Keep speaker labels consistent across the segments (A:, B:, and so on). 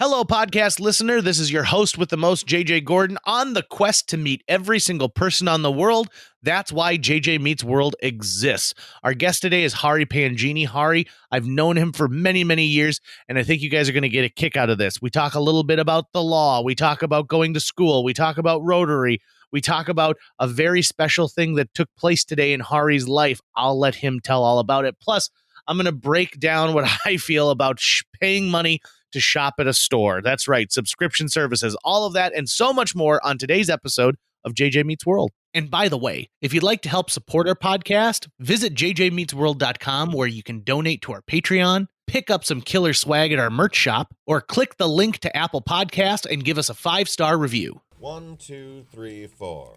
A: Hello, podcast listener. This is your host with the most, JJ Gordon, on the quest to meet every single person on the world. That's why JJ Meets World exists. Our guest today is Hari Panjini. Hari, I've known him for many, many years, and I think you guys are going to get a kick out of this. We talk a little bit about the law. We talk about going to school. We talk about Rotary. We talk about a very special thing that took place today in Hari's life. I'll let him tell all about it. Plus, I'm going to break down what I feel about paying money to shop at a store. That's right, subscription services, all of that and so much more on today's episode of JJ Meets World. And by the way, if you'd like to help support our podcast, visit jjmeetsworld.com where you can donate to our Patreon, pick up some killer swag at our merch shop, or click the link to Apple Podcast and give us a 5-star review.
B: 1, 2, 3, 4.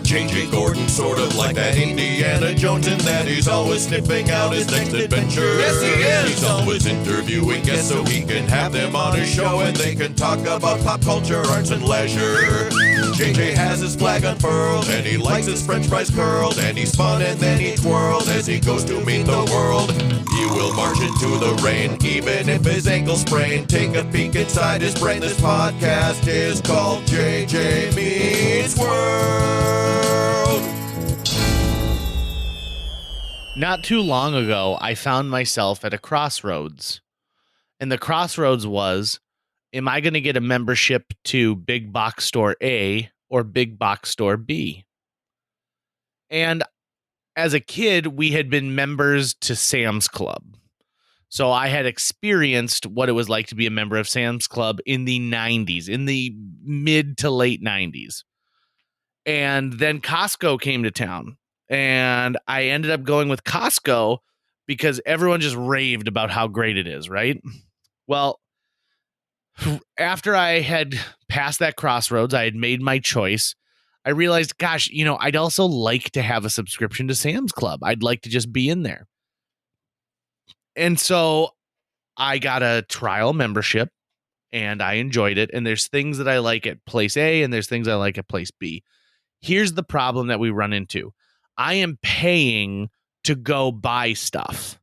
B: JJ Gordon, sort of like that Indiana Jones, in that he's always sniffing out his next adventure. Yes, he is. He's always interviewing guests so he can have them on his show and they can talk about pop culture, arts, and leisure. JJ has his flag unfurled and he likes his french fries curled, and he's fun and then he twirls as he goes to meet the world. He will march into the rain even if his ankle sprained. Take a peek inside his brain. This podcast is called JJ Meets World.
A: Not too long ago, I found myself at a crossroads. And the crossroads was, am I going to get a membership to Big Box Store A or Big Box Store B? And as a kid, we had been members to Sam's Club. So I had experienced what it was like to be a member of Sam's Club in the 90s, in the mid to late 90s. And then Costco came to town. And I ended up going with Costco because everyone just raved about how great it is, right? Well, after I had passed that crossroads, I had made my choice. I realized, gosh, I'd also like to have a subscription to Sam's Club. I'd like to just be in there. And so I got a trial membership and I enjoyed it. And there's things that I like at place A and there's things I like at place B. Here's the problem that we run into. I am paying to go buy stuff.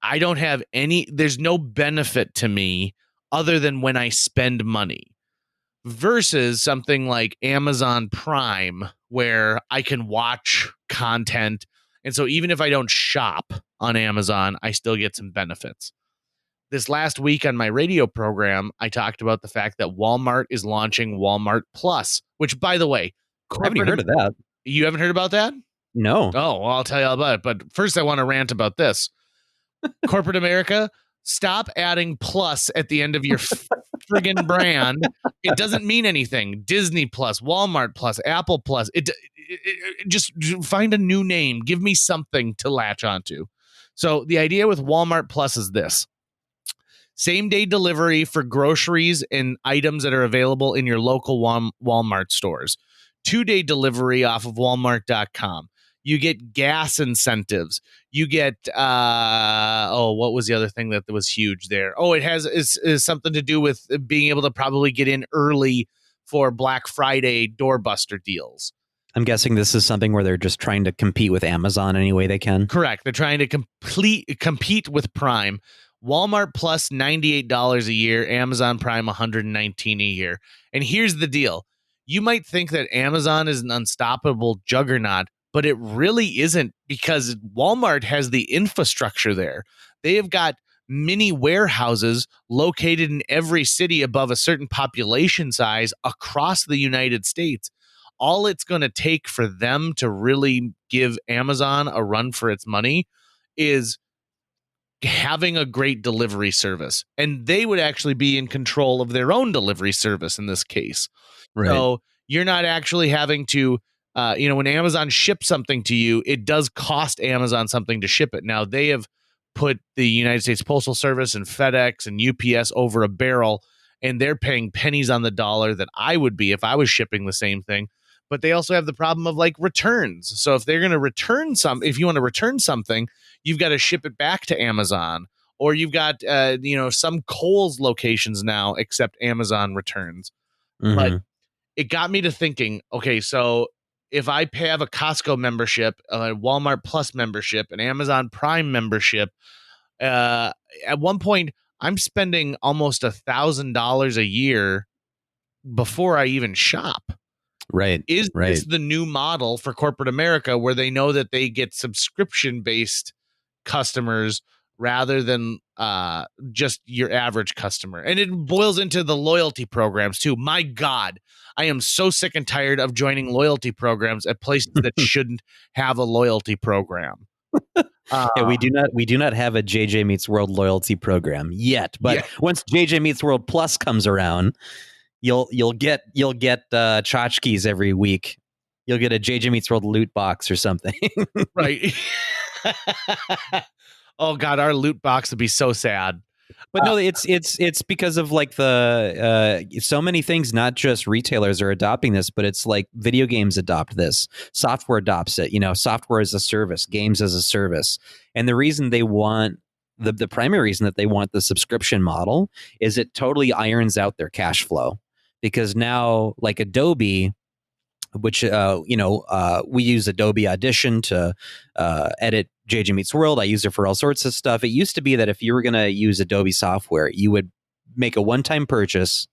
A: I don't have there's no benefit to me other than when I spend money versus something like Amazon Prime where I can watch content. And so even if I don't shop on Amazon, I still get some benefits. This last week on my radio program, I talked about the fact that Walmart is launching Walmart Plus, which, by the way,
C: I haven't heard of that.
A: You haven't heard about that?
C: No.
A: Oh, well, I'll tell you all about it. But first, I want to rant about this. Corporate America, stop adding plus at the end of your friggin' brand. It doesn't mean anything. Disney Plus, Walmart Plus, Apple Plus. It just find a new name. Give me something to latch onto. So the idea with Walmart Plus is this. Same-day delivery for groceries and items that are available in your local Walmart stores. 2-day delivery off of Walmart.com. You get gas incentives. You get, what was the other thing that was huge there? Oh, it is something to do with being able to probably get in early for Black Friday doorbuster deals.
C: I'm guessing this is something where they're just trying to compete with Amazon any way they can.
A: Correct. They're trying to compete with Prime. Walmart Plus, $98 a year. Amazon Prime, $119 a year. And here's the deal. You might think that Amazon is an unstoppable juggernaut, but it really isn't because Walmart has the infrastructure there. They have got mini warehouses located in every city above a certain population size across the United States. All it's going to take for them to really give Amazon a run for its money is having a great delivery service. And they would actually be in control of their own delivery service in this case. Right. So you're not actually having to, when Amazon ships something to you, it does cost Amazon something to ship it. Now, they have put the United States Postal Service and FedEx and UPS over a barrel, and they're paying pennies on the dollar that I would be if I was shipping the same thing. But they also have the problem of like returns. So if they're going to return if you want to return something, you've got to ship it back to Amazon, or you've got, some Kohl's locations now accept Amazon returns. Mm-hmm. But it got me to thinking, okay, so if I have a Costco membership, a Walmart Plus membership, an Amazon Prime membership, At one point, I'm spending almost $1,000 a year before I even shop.
C: Right.
A: Is
C: right.
A: this the new model for corporate America where they know that they get subscription-based customers rather than just your average customer? And it boils into the loyalty programs too. My God, I am so sick and tired of joining loyalty programs at places that shouldn't have a loyalty program.
C: Yeah, we do not have a JJ Meets World loyalty program yet, but
A: Yeah.
C: once JJ Meets World Plus comes around, you'll get tchotchkes every week. You'll get a JJ Meets World loot box or something.
A: Right. Oh God, our loot box would be so sad.
C: But no, it's because of like the so many things. Not just retailers are adopting this, but it's like video games adopt this, software adopts it. Software as a service, games as a service, and the reason they want the primary reason that they want the subscription model is it totally irons out their cash flow, because now like Adobe, which we use Adobe Audition to edit JJ Meets World. I use it for all sorts of stuff. It used to be that if you were going to use Adobe software, you would make a one-time purchase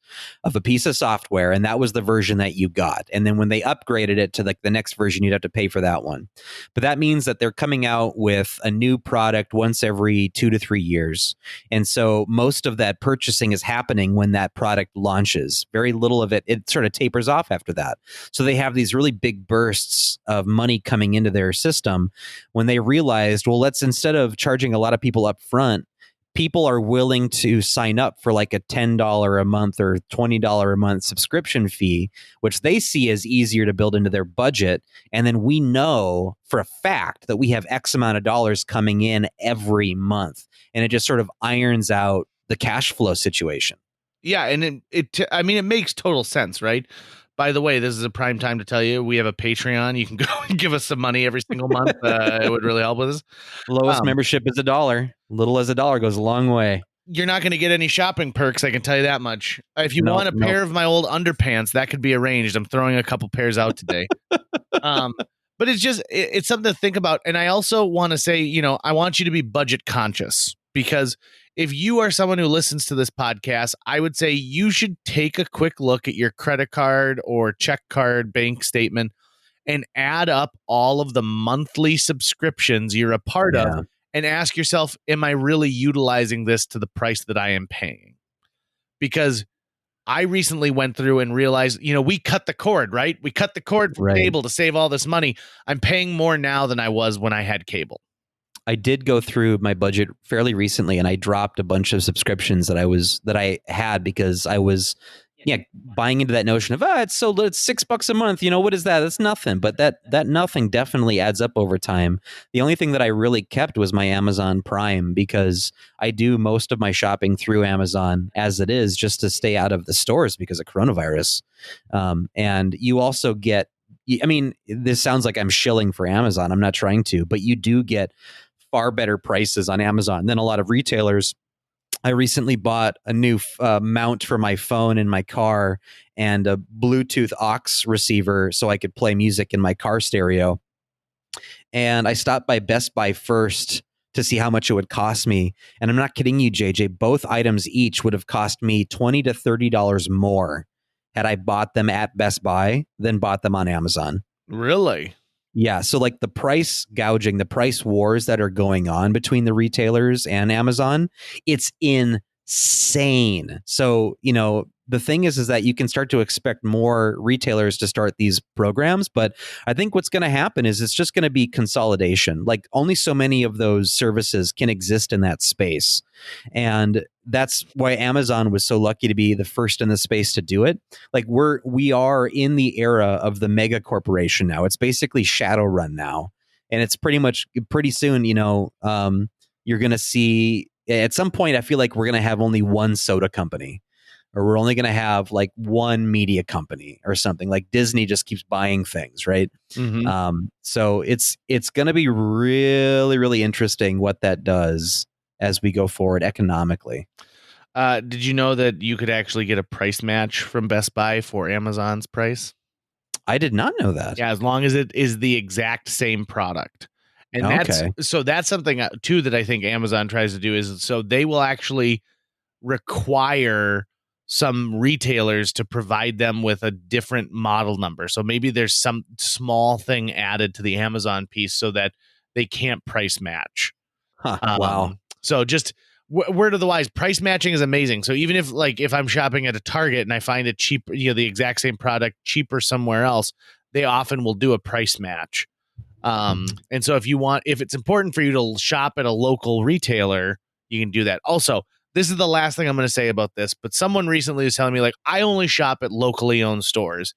C: of a piece of software, and that was the version that you got. And then when they upgraded it to like the next version, you'd have to pay for that one. But that means that they're coming out with a new product once every 2 to 3 years. And so most of that purchasing is happening when that product launches. Very little of it sort of tapers off after that. So they have these really big bursts of money coming into their system when they realized, well, let's, instead of charging a lot of people up front, people are willing to sign up for like a $10 a month or $20 a month subscription fee, which they see as easier to build into their budget. And then we know for a fact that we have X amount of dollars coming in every month. And it just sort of irons out the cash flow situation.
A: Yeah. And it makes total sense, right? By the way, this is a prime time to tell you we have a Patreon. You can go and give us some money every single month. It would really help with us.
C: Lowest membership is $1. Little as $1 goes a long way.
A: You're not going to get any shopping perks, I can tell you that much. If you want a pair of my old underpants, that could be arranged. I'm throwing a couple pairs out today. But it's something to think about. And I also want to say, I want you to be budget conscious, because if you are someone who listens to this podcast, I would say you should take a quick look at your credit card or check card bank statement and add up all of the monthly subscriptions you're a part of and ask yourself, am I really utilizing this to the price that I am paying? Because I recently went through and realized, we cut the cord, right? We cut the cord from cable to save all this money. I'm paying more now than I was when I had cable.
C: I did go through my budget fairly recently, and I dropped a bunch of subscriptions that I had because I was buying into that notion of it's $6 a month. What is that? That's nothing. But that nothing definitely adds up over time. The only thing that I really kept was my Amazon Prime, because I do most of my shopping through Amazon as it is, just to stay out of the stores because of coronavirus. And you also get, this sounds like I'm shilling for Amazon. I'm not trying to, but you do get far better prices on Amazon than a lot of retailers. I recently bought a new mount for my phone in my car and a Bluetooth aux receiver so I could play music in my car stereo. And I stopped by Best Buy first to see how much it would cost me. And I'm not kidding you, JJ, both items each would have cost me $20 to $30 more had I bought them at Best Buy than bought them on Amazon.
A: Really?
C: Yeah. So like the price gouging, the price wars that are going on between the retailers and Amazon, it's insane. So, the thing is that you can start to expect more retailers to start these programs. But I think what's going to happen is it's just going to be consolidation. Like only so many of those services can exist in that space. And that's why Amazon was so lucky to be the first in the space to do it. Like we are in the era of the mega corporation now. It's basically Shadowrun now. And it's pretty soon, you're going to see at some point, I feel like we're going to have only one soda company, or we're only going to have like one media company or something. Like Disney just keeps buying things, right? Mm-hmm. So it's going to be really, really interesting what that does as we go forward economically.
A: Did you know that you could actually get a price match from Best Buy for Amazon's price?
C: I did not know that.
A: Yeah, as long as it is the exact same product. And that's something too that I think Amazon tries to do is so they will actually require some retailers to provide them with a different model number. So maybe there's some small thing added to the Amazon piece so that they can't price match.
C: Wow.
A: So just word of the wise, price matching is amazing. So even if I'm shopping at a Target and I find it cheap, the exact same product cheaper somewhere else, they often will do a price match. And so if it's important for you to shop at a local retailer, you can do that. Also, this is the last thing I'm going to say about this, but someone recently was telling me, like, I only shop at locally owned stores.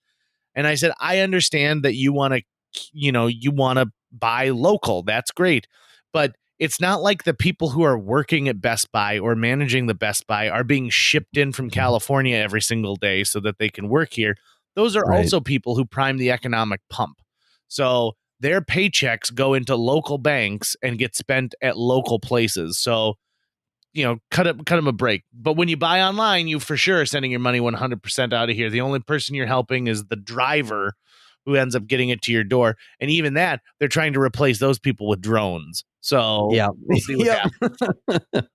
A: And I said, I understand that you want to buy local. That's great. But it's not like the people who are working at Best Buy or managing the Best Buy are being shipped in from California every single day so that they can work here. Those are also people who prime the economic pump. So their paychecks go into local banks and get spent at local places. So, cut them a break. But when you buy online, you for sure are sending your money 100% out of here. The only person you're helping is the driver who ends up getting it to your door. And even that, they're trying to replace those people with drones. So we'll see what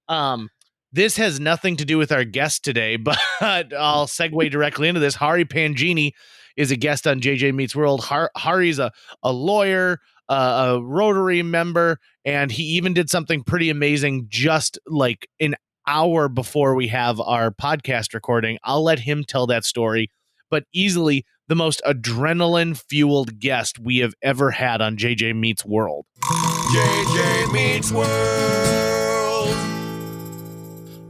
A: happens. This has nothing to do with our guest today, but I'll segue directly into this. Hari Panjini is a guest on JJ Meets World. Hari's a lawyer, a Rotary member, and he even did something pretty amazing just like an hour before we have our podcast recording. I'll let him tell that story, but easily the most adrenaline-fueled guest we have ever had on JJ Meets World.
B: JJ Meets World.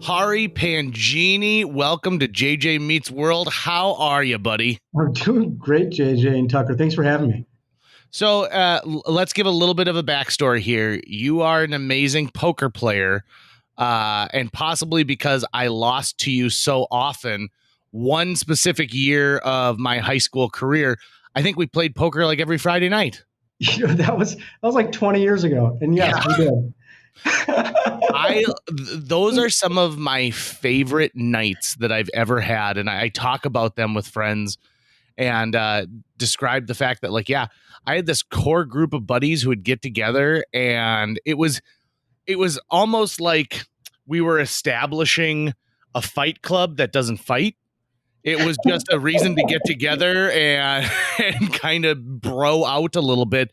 A: Hari Panjini, welcome to JJ Meets World. How are you, buddy?
D: I'm doing great, JJ and Tucker. Thanks for having me.
A: So let's give a little bit of a backstory here. You are an amazing poker player, and possibly because I lost to you so often, one specific year of my high school career, I think we played poker like every Friday night.
D: That was like 20 years ago, and yes, we did.
A: Those are some of my favorite nights that I've ever had, and I talk about them with friends and describe the fact that I had this core group of buddies who would get together, and it was almost like we were establishing a fight club that doesn't fight. It was just a reason to get together and kind of bro out a little bit.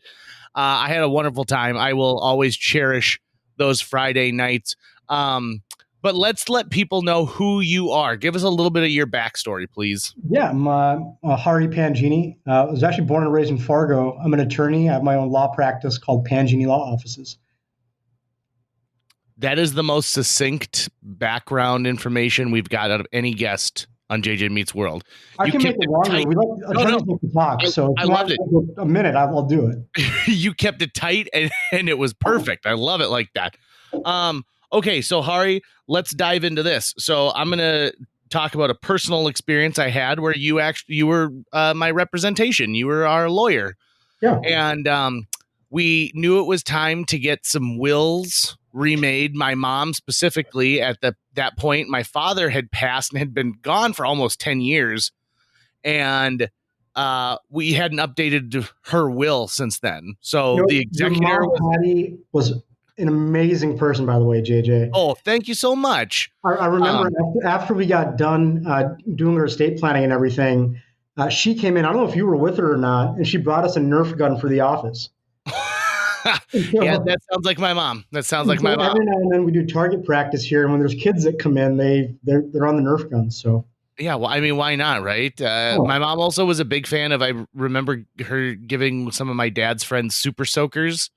A: I had a wonderful time. I will always cherish those Friday nights. But let's let people know who you are. Give us a little bit of your backstory, please.
D: Yeah, I'm Hari Panjini. I was actually born and raised in Fargo. I'm an attorney. I have my own law practice called Panjini Law Offices.
A: That is the most succinct background information we've got out of any guest on JJ Meets World.
D: I can make it longer. We like attorneys to talk, so if
A: I loved it.
D: A minute, I'll do it.
A: You kept it tight, and it was perfect. I love it like that. Okay, so Hari, let's dive into this. So I'm going to talk about a personal experience I had where you were my representation. You were our lawyer.
D: Yeah.
A: And we knew it was time to get some wills remade. My mom specifically at that point, my father had passed and had been gone for almost 10 years. And we hadn't updated her will since then. So the executor
D: Patty was an amazing person, by the way, JJ.
A: Oh, thank you so much.
D: I remember after we got done doing her estate planning and everything, she came in. I don't know if you were with her or not, and she brought us a Nerf gun for the office.
A: Yeah, that sounds like my mom. Every now
D: and then we do target practice here, and when there's kids that come in, they're on the Nerf guns. So
A: yeah, well, I mean, why not, right? My mom also was a big fan of. I remember her giving some of my dad's friends super soakers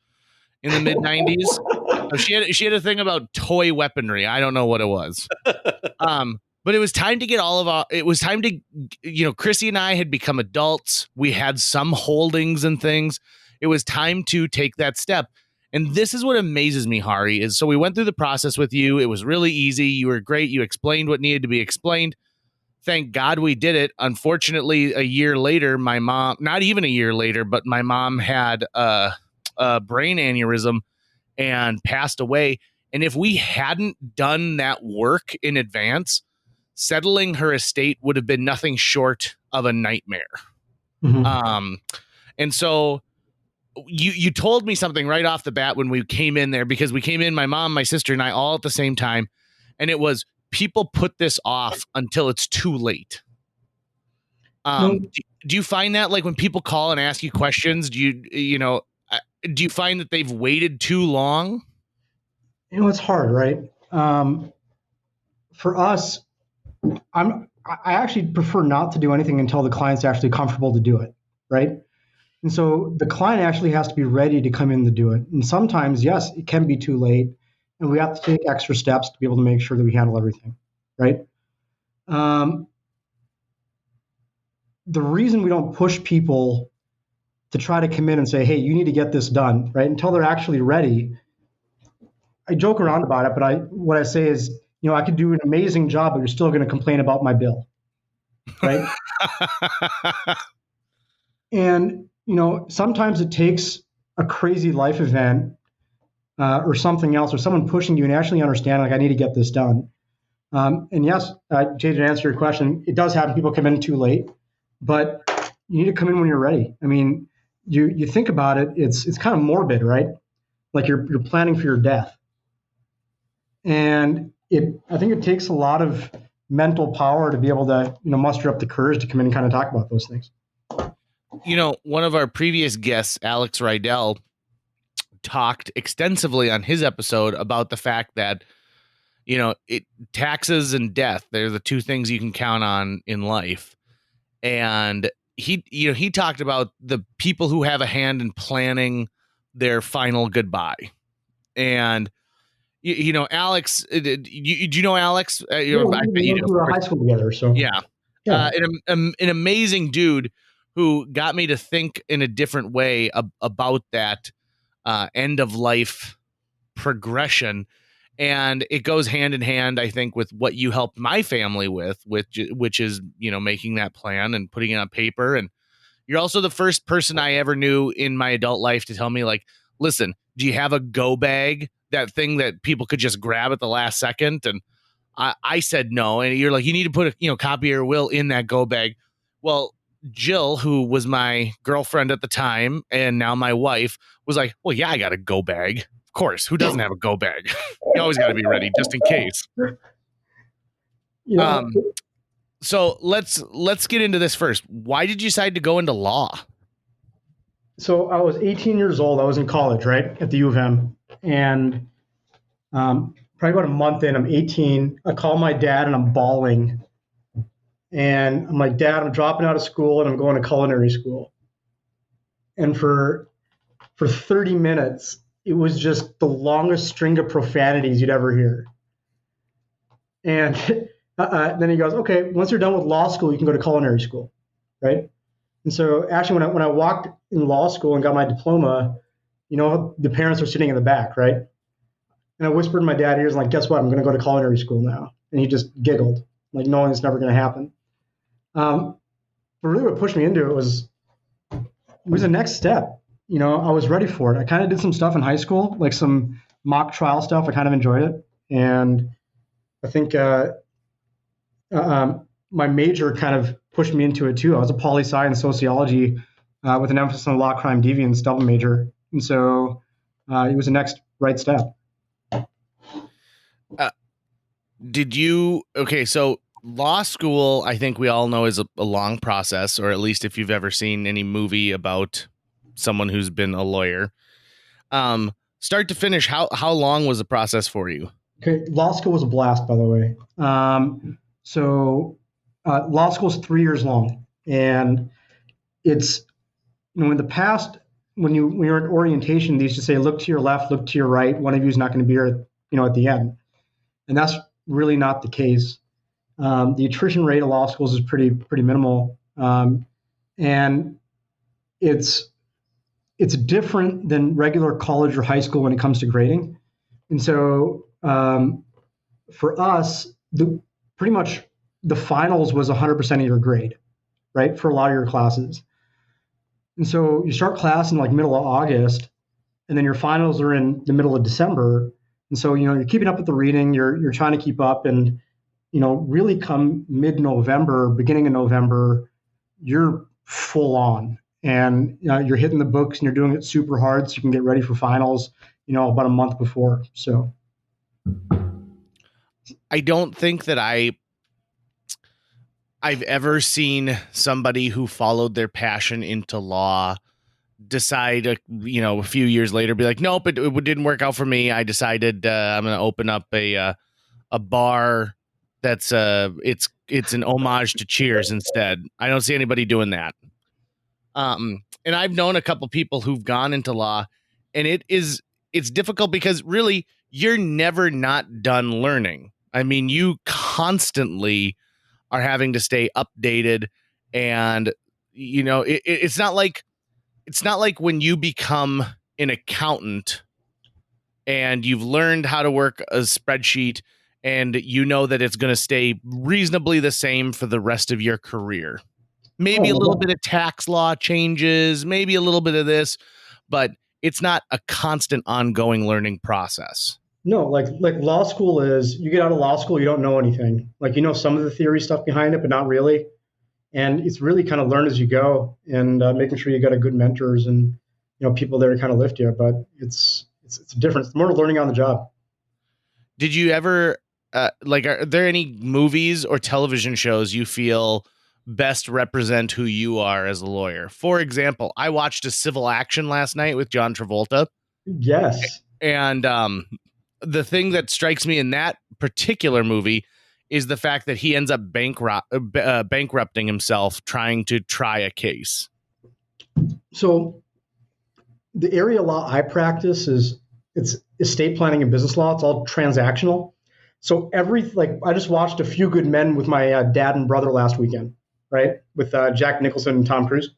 A: in the mid '90s. So she had a thing about toy weaponry. I don't know what it was. But it was time to get Chrissy and I had become adults. We had some holdings and things. It was time to take that step. And this is what amazes me, Hari, is so we went through the process with you. It was really easy. You were great. You explained what needed to be explained. Thank God we did it. Unfortunately, a year later, my mom, not even a year later, but my mom had a brain aneurysm and passed away. And if we hadn't done that work in advance, settling her estate would have been nothing short of a nightmare. Mm-hmm. And so you told me something right off the bat when we came in there, because we came in, my mom, my sister, and I all at the same time, and it was, people put this off until it's too late. Do you find that, like, when people call and ask you questions, do you find that they've waited too long?
D: It's hard, right? For us, I actually prefer not to do anything until the client's actually comfortable to do it, right? And so the client actually has to be ready to come in to do it. And sometimes, yes, it can be too late, and we have to take extra steps to be able to make sure that we handle everything, right? The reason we don't push people to try to come in and say, hey, you need to get this done, right? Until they're actually ready. I joke around about it, but what I say is, I could do an amazing job, but you're still going to complain about my bill, right? And, sometimes it takes a crazy life event or something else, or someone pushing you and actually understand, like, I need to get this done. And yes, Jay, to answer your question, it does happen. People come in too late, but you need to come in when you're ready. I mean, you think about it, it's kind of morbid, right? Like you're planning for your death. And I think it takes a lot of mental power to be able to, muster up the courage to come in and kind of talk about those things.
A: One of our previous guests, Alex Rydell, talked extensively on his episode about the fact that, taxes and death, they're the two things you can count on in life. And he talked about the people who have a hand in planning their final goodbye. And, Alex, do you know Alex?
D: I bet you went to high school together. So
A: yeah. An amazing dude who got me to think in a different way about that end of life progression. And it goes hand in hand, I think, with what you helped my family with, which is, making that plan and putting it on paper. And you're also the first person I ever knew in my adult life to tell me, like, listen, do you have a go bag, that thing that people could just grab at the last second? And I said no. And you're like, you need to put a copy of your will in that go bag. Well, Jill, who was my girlfriend at the time and now my wife, was like, well, yeah, I got a go bag. Of course, who doesn't have a go bag? You always got to be ready just in case. So let's get into this first. Why did you decide to go into law?
D: So I was 18 years old. I was in college, right, at the U of M. And probably about a month in, I'm 18. I call my dad and I'm bawling. And I'm like, Dad, I'm dropping out of school and I'm going to culinary school. And for 30 minutes, it was just the longest string of profanities you'd ever hear. And then he goes, okay, once you're done with law school, you can go to culinary school, right? And so actually, when I walked in law school and got my diploma, the parents were sitting in the back, right? And I whispered in my dad's ears, like, guess what? I'm going to go to culinary school now. And he just giggled, like, knowing it's never going to happen. But really what pushed me into it was the next step. I was ready for it. I kind of did some stuff in high school, like some mock trial stuff. I kind of enjoyed it. And I think my major kind of pushed me into it too. I was a poli-sci in sociology with an emphasis on law, crime, deviance, double major. And so it was the next right step.
A: So law school, I think we all know, is a long process, or at least if you've ever seen any movie about someone who's been a lawyer. Start to finish, how long was the process for you?
D: Okay, law school was a blast, by the way. So law school is 3 years long, and it's, in the past, when you're at orientation, they used to say, look to your left, look to your right. One of you is not going to be here, at the end, and that's really not the case. The attrition rate of law schools is pretty minimal, and it's different than regular college or high school when it comes to grading. And so for us, pretty much the finals was 100% of your grade, right, for a lot of your classes. And so you start class in like middle of August, and then your finals are in the middle of December. And so, you're keeping up with the reading, you're trying to keep up, and, really come mid-November, beginning of November, you're full on. and you're hitting the books and you're doing it super hard so you can get ready for finals, about a month before. So
A: I don't think that I've ever seen somebody who followed their passion into law decide, a few years later, be like, nope, it didn't work out for me. I decided I'm going to open up a bar that's it's an homage to Cheers instead. I don't see anybody doing that. And I've known a couple people who've gone into law, and it's difficult because really you're never not done learning. I mean, you constantly are having to stay updated, and it's not like when you become an accountant and you've learned how to work a spreadsheet and you know that it's going to stay reasonably the same for the rest of your career. Maybe a little bit of tax law changes, maybe a little bit of this, but it's not a constant ongoing learning process.
D: No, like law school is, you get out of law school, you don't know anything. Like, some of the theory stuff behind it, but not really. And it's really kind of learn as you go, and making sure you got a good mentors and, people there to kind of lift you. But it's different. It's more learning on the job.
A: Did you ever, are there any movies or television shows you feel best represent who you are as a lawyer? For example, I watched A Civil Action last night with John Travolta.
D: Yes.
A: And the thing that strikes me in that particular movie is the fact that he ends up bankrupting himself trying to try a case.
D: So the area of law I practice it's estate planning and business law. It's all transactional. So I just watched A Few Good Men with my dad and brother last weekend, right? With Jack Nicholson and Tom Cruise.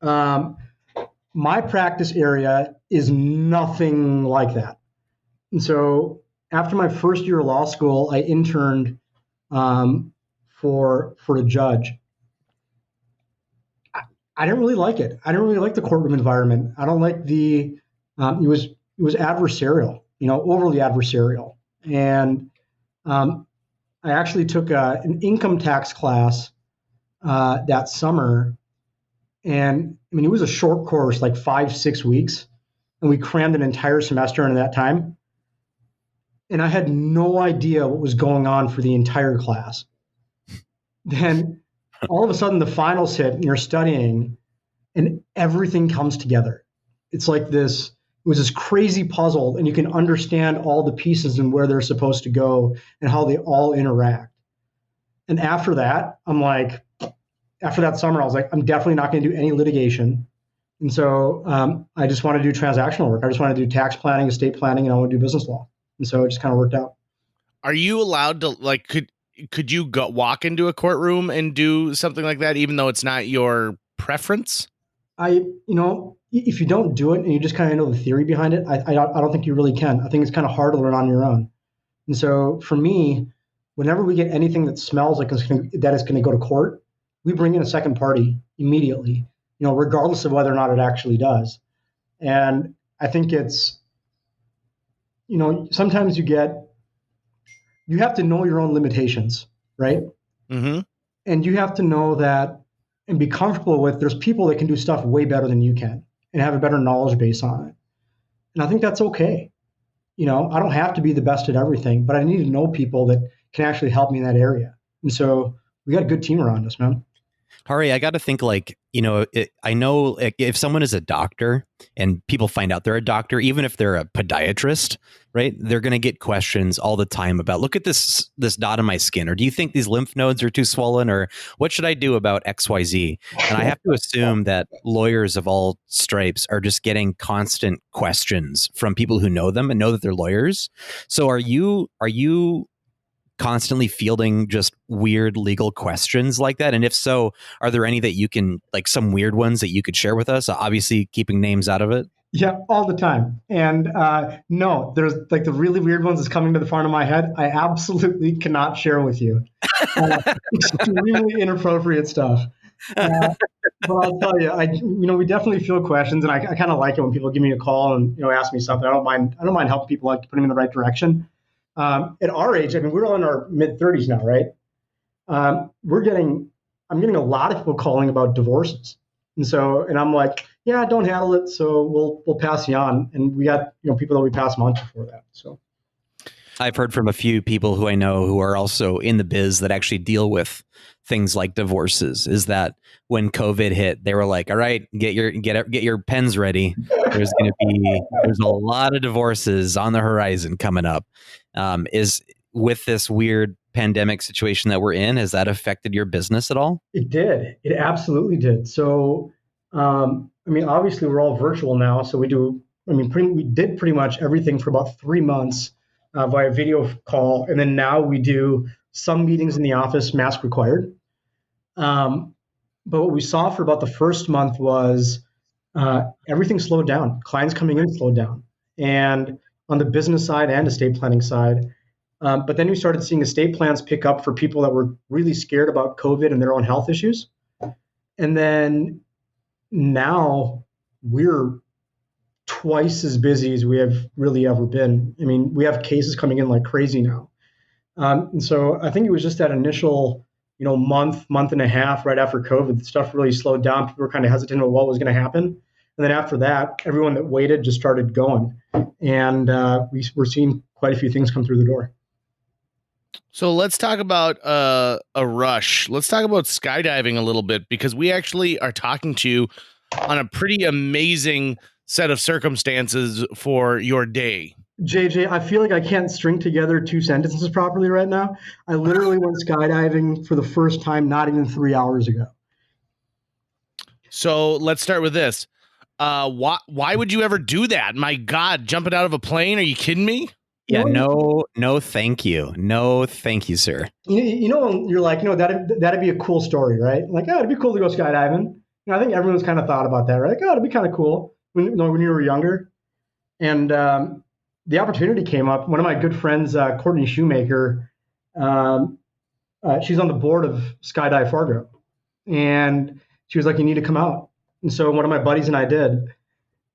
D: My practice area is nothing like that. And so after my first year of law school, I interned for a judge. I didn't really like it. I didn't really like the courtroom environment. I don't like it was adversarial, overly adversarial. And I actually took an income tax class that summer. And I mean, it was a short course, like 5-6 weeks, and we crammed an entire semester into that time. And I had no idea what was going on for the entire class. Then all of a sudden the finals hit and you're studying and everything comes together. It's like it was this crazy puzzle, and you can understand all the pieces and where they're supposed to go and how they all interact. And after that, after that summer, I was like, I'm definitely not going to do any litigation. And so I just want to do transactional work. I just want to do tax planning, estate planning, and I want to do business law. And so it just kind of worked out. Are
A: you allowed to, could you walk into a courtroom and do something like that, even though it's not your preference? If you don't do it and you just kind of know the theory behind it, I don't think you really can. I think it's kind of hard to learn on your own. And so for me, whenever we get anything that smells like it's going to go to court, we bring in a second party immediately, regardless of whether or not it actually does. And I think it's, sometimes you have to know your own limitations, right? Mm-hmm.
D: And you have to know that and be comfortable with there's people that can do stuff way better than you can and have a better knowledge base on it. And I think that's okay. I don't have to be the best at everything, but I need to know people that can actually help me in that area. And so we got a good team around us, man.
C: Hari, I got to think I know if someone is a doctor and people find out they're a doctor, even if they're a podiatrist, right? They're going to get questions all the time about, look at this dot on my skin, or do you think these lymph nodes are too swollen, or what should I do about XYZ? And I have to assume that lawyers of all stripes are just getting constant questions from people who know them and know that they're lawyers. So are you constantly fielding just weird legal questions like that? And if so, are there any that you can, some weird ones that you could share with us? Obviously keeping names out of it.
D: Yeah, all the time. And no, there's the really weird ones that's coming to the front of my head. I absolutely cannot share with you. Extremely inappropriate stuff. But I'll tell you, we definitely field questions, and I kind of like it when people give me a call and ask me something. I don't mind helping people, put them in the right direction. At our age, we're all in our mid-30s now, right? I'm getting a lot of people calling about divorces. And I'm like, yeah, don't handle it. So we'll pass you on. And we got, people that we pass them on to for that. So
C: I've heard from a few people who I know who are also in the biz that actually deal with things like divorces, is that when COVID hit, they were like, all right, get your pens ready. There's a lot of divorces on the horizon coming up. Is with this weird pandemic situation that we're in, has that affected your business at all?
D: it did. It absolutely did. So, obviously we're all virtual now. So we did pretty much everything for about 3 months via video call. And then now we do some meetings in the office, mask required. But what we saw for about the first month was everything slowed down. Clients coming in slowed down. And on the business side and estate planning side. But then we started seeing estate plans pick up for people that were really scared about COVID and their own health issues. And then now we're twice as busy as we have really ever been. I mean, we have cases coming in like crazy now. And so I think it was just that initial, month and a half right after COVID, stuff really slowed down. People were kind of hesitant about what was going to happen. And then after that, everyone that waited just started going. And we're seeing quite a few things come through the door.
A: So let's talk about a rush. Let's talk about skydiving a little bit, because we actually are talking to you on a pretty amazing set of circumstances for your day.
D: JJ, I feel like I can't string together 2 sentences properly right now. I literally went skydiving for the first time not even 3 hours ago.
A: So let's start with this. Why would you ever do that? My God, jumping out of a plane? Are you kidding me?
C: Yeah, no, thank you. No, thank you, sir.
D: You're like, that'd be a cool story, right? Like, oh, it'd be cool to go skydiving. I think everyone's kind of thought about that, right? Like, oh, it'd be kind of cool when you were younger. And the opportunity came up. One of my good friends, Courtney Shoemaker, she's on the board of Skydive Fargo. And she was like, you need to come out. And so one of my buddies and I did.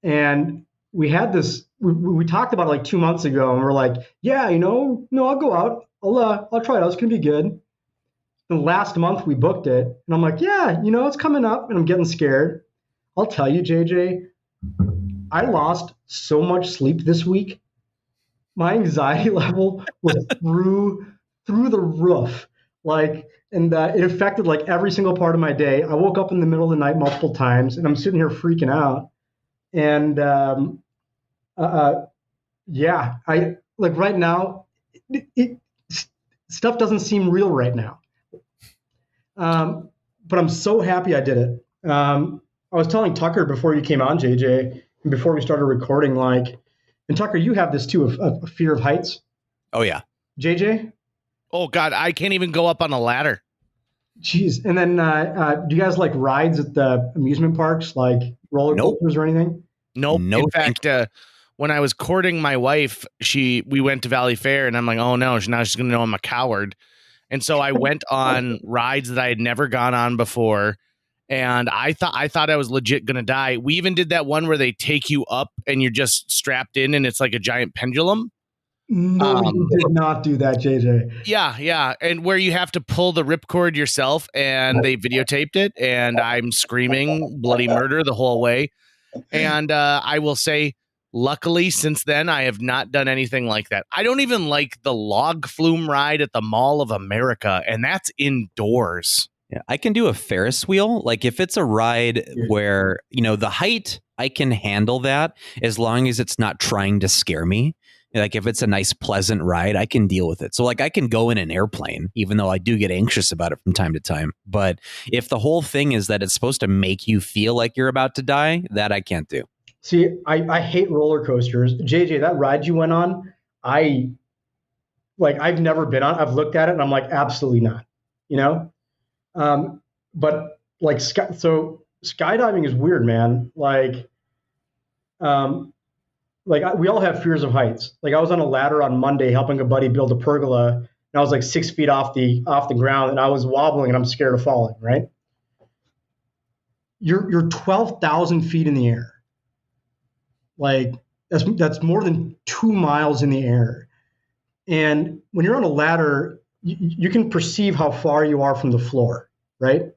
D: And we had this, we talked about it like 2 months ago, and we're like, yeah, I'll go out. I'll try it out. It's going to be good. The last month we booked it, and I'm like, yeah, it's coming up, and I'm getting scared. I'll tell you, JJ, I lost so much sleep this week. My anxiety level was through the roof. And it affected like every single part of my day. I woke up in the middle of the night multiple times, and I'm sitting here freaking out. And yeah, I like right now, stuff doesn't seem real right now. But I'm so happy I did it. I was telling Tucker before you came on, JJ, and before we started recording, and Tucker, you have this too, a fear of heights.
C: Oh yeah.
D: JJ?
A: Oh God, I can't even go up on a ladder.
D: Jeez. And then do you guys like rides at the amusement parks, like roller coasters or anything?
A: Nope. In fact, when I was courting my wife, we went to Valley Fair, and I'm like, oh no, now she's gonna know I'm a coward. And so I went on rides that I had never gone on before, and I thought I was legit gonna die. We even did that one where they take you up and you're just strapped in, and it's like a giant pendulum.
D: No, you did not do that, JJ.
A: Yeah. And where you have to pull the ripcord yourself, and they videotaped it, and I'm screaming bloody murder the whole way. And I will say, luckily, since then, I have not done anything like that. I don't even like the log flume ride at the Mall of America, and that's indoors.
C: Yeah, I can do a Ferris wheel. Like if it's a ride where, the height, I can handle that as long as it's not trying to scare me. Like if it's a nice, pleasant ride, I can deal with it. So like I can go in an airplane, even though I do get anxious about it from time to time. But if the whole thing is that it's supposed to make you feel like you're about to die, that I can't do.
D: See, I hate roller coasters. JJ, that ride you went on, I've never been on. I've looked at it and I'm like, absolutely not, But like, so skydiving is weird, man. We all have fears of heights. Like I was on a ladder on Monday helping a buddy build a pergola, and I was like 6 feet off the ground, and I was wobbling, and I'm scared of falling. Right? You're 12,000 feet in the air. Like that's more than 2 miles in the air, and when you're on a ladder, you can perceive how far you are from the floor. Right?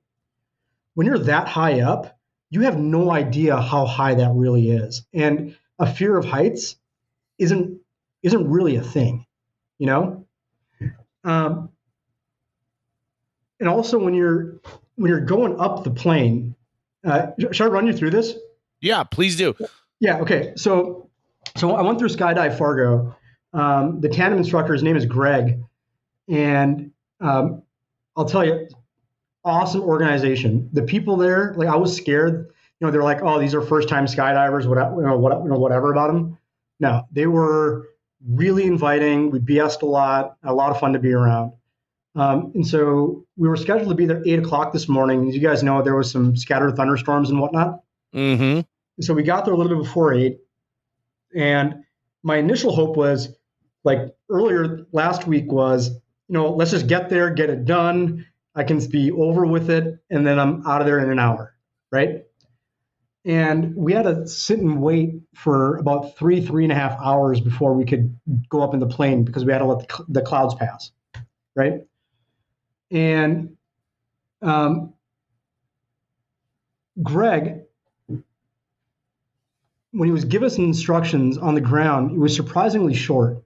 D: When you're that high up, you have no idea how high that really is. And a fear of heights isn't really a thing, you know? And also when you're going up the plane, should I run you through this?
A: Yeah, please do.
D: Yeah. Okay. So I went through Skydive Fargo. The tandem instructor, his name is Greg, and I'll tell you, awesome organization. The people there, like I was scared. You know, they're like, oh, these are first-time skydivers. Whatever about them. No, they were really inviting. We BS'd a lot of fun to be around. And so we were scheduled to be there 8:00 this morning. As you guys know, there was some scattered thunderstorms and whatnot.
A: Mm-hmm.
D: So we got there a little bit before 8. And my initial hope was, like earlier last week was, you know, let's just get there, get it done. I can be over with it, and then I'm out of there in an hour, right? And we had to sit and wait for about 3.5 hours before we could go up in the plane because we had to let the clouds pass, right? And Greg, when he was giving us instructions on the ground, it was surprisingly short.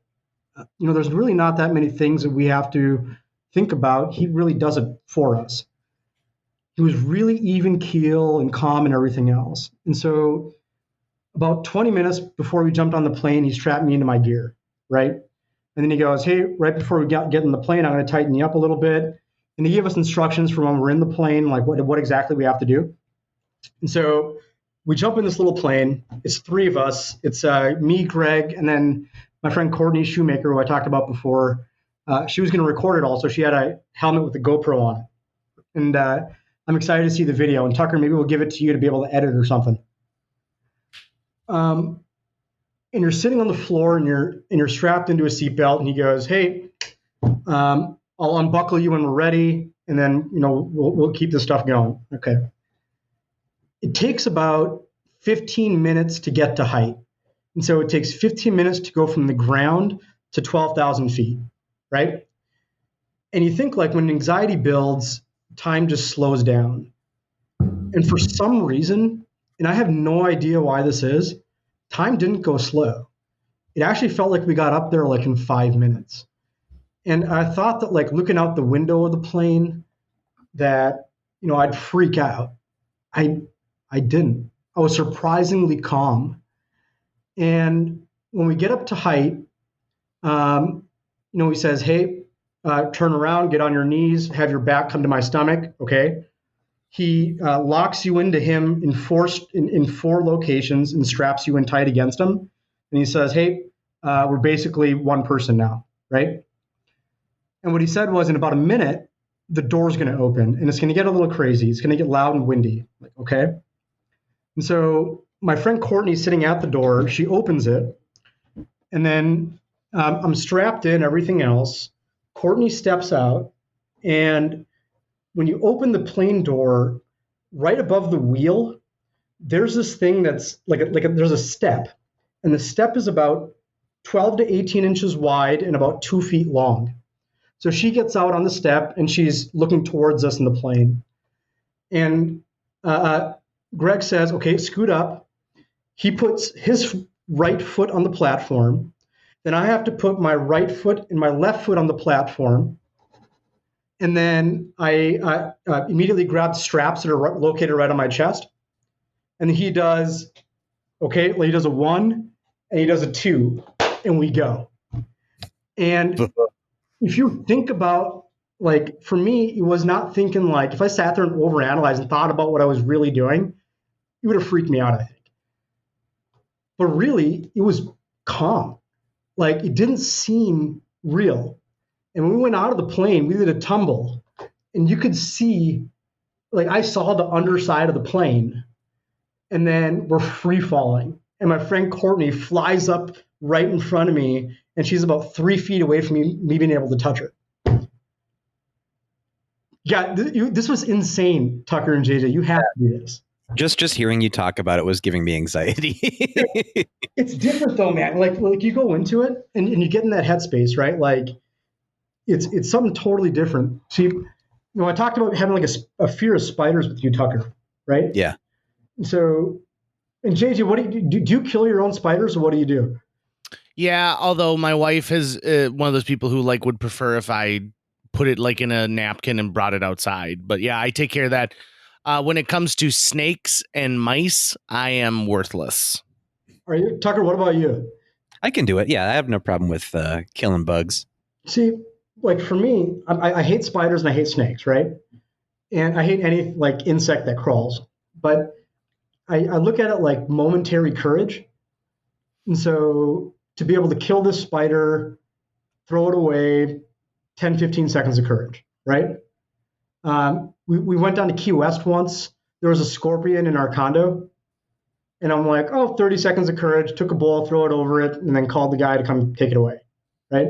D: You know, there's really not that many things that we have to think about. He really does it for us. He was really even keel and calm and everything else. And so about 20 minutes before we jumped on the plane, he strapped me into my gear, right? And then he goes, hey, right before we get in the plane, I'm going to tighten you up a little bit. And he gave us instructions for when we're in the plane, like what exactly we have to do. And so we jump in this little plane. It's 3 of us. It's me, Greg, and then my friend Courtney Shoemaker, who I talked about before. She was going to record it also. She had a helmet with a GoPro on it. And I'm excited to see the video. And Tucker, maybe we'll give it to you to be able to edit or something. And you're sitting on the floor and you're strapped into a seatbelt. And he goes, hey, I'll unbuckle you when we're ready. And then, you know, we'll keep this stuff going. Okay. It takes about 15 minutes to get to height. And so it takes 15 minutes to go from the ground to 12,000 feet, right? And you think like when anxiety builds, time just slows down. And for some reason, and I have no idea why this is, time didn't go slow. It actually felt like we got up there like in 5 minutes. And I thought that like looking out the window of the plane that, you know, I'd freak out. I didn't. I was surprisingly calm. And when we get up to height, you know, he says, hey, turn around, get on your knees, have your back come to my stomach, okay? He locks you into him in 4 locations and straps you in tight against him. And he says, hey, we're basically one person now, right? And what he said was in about a minute, the door's going to open and it's going to get a little crazy. It's going to get loud and windy. Like, okay. And so my friend Courtney's sitting at the door. She opens it. And then I'm strapped in, everything else. Courtney steps out. And when you open the plane door, right above the wheel, there's this thing that's there's a step. And the step is about 12 to 18 inches wide and about 2 feet long. So she gets out on the step and she's looking towards us in the plane. And Greg says, okay, scoot up. He puts his right foot on the platform. Then I have to put my right foot and my left foot on the platform. And then I immediately grab the straps that are located right on my chest. And he does, okay, he does a 1 and he does a 2 and we go. And if you think about, like, for me, it was not thinking like, if I sat there and overanalyzed and thought about what I was really doing, it would have freaked me out, I think. But really, it was calm. Like, it didn't seem real. And when we went out of the plane, we did a tumble. And you could see, like, I saw the underside of the plane. And then we're free falling. And my friend Courtney flies up right in front of me. And she's about 3 feet away from me being able to touch her. Yeah, this was insane, Tucker and JJ. You have to do this.
C: Just hearing you talk about it was giving me anxiety.
D: It's different though, man. Like you go into it and you get in that headspace, right? Like it's something totally different. See, you know, I talked about having like a fear of spiders with you, Tucker, right?
C: Yeah.
D: So, and JJ, what do you kill your own spiders, or what do you do?
A: Yeah, although my wife is one of those people who like would prefer if I put it like in a napkin and brought it outside. But yeah, I take care of that. When it comes to snakes and mice, I am worthless.
D: Are you, Tucker? What about you?
C: I can do it. Yeah, I have no problem with killing bugs.
D: See, like for me, I hate spiders and I hate snakes, right? And I hate any like insect that crawls. But I look at it like momentary courage. And so to be able to kill this spider, throw it away, 10, 15 seconds of courage, right? We went down to Key West once. There was a scorpion in our condo. And I'm like, oh, 30 seconds of courage, took a bowl, throw it over it, and then called the guy to come take it away, right?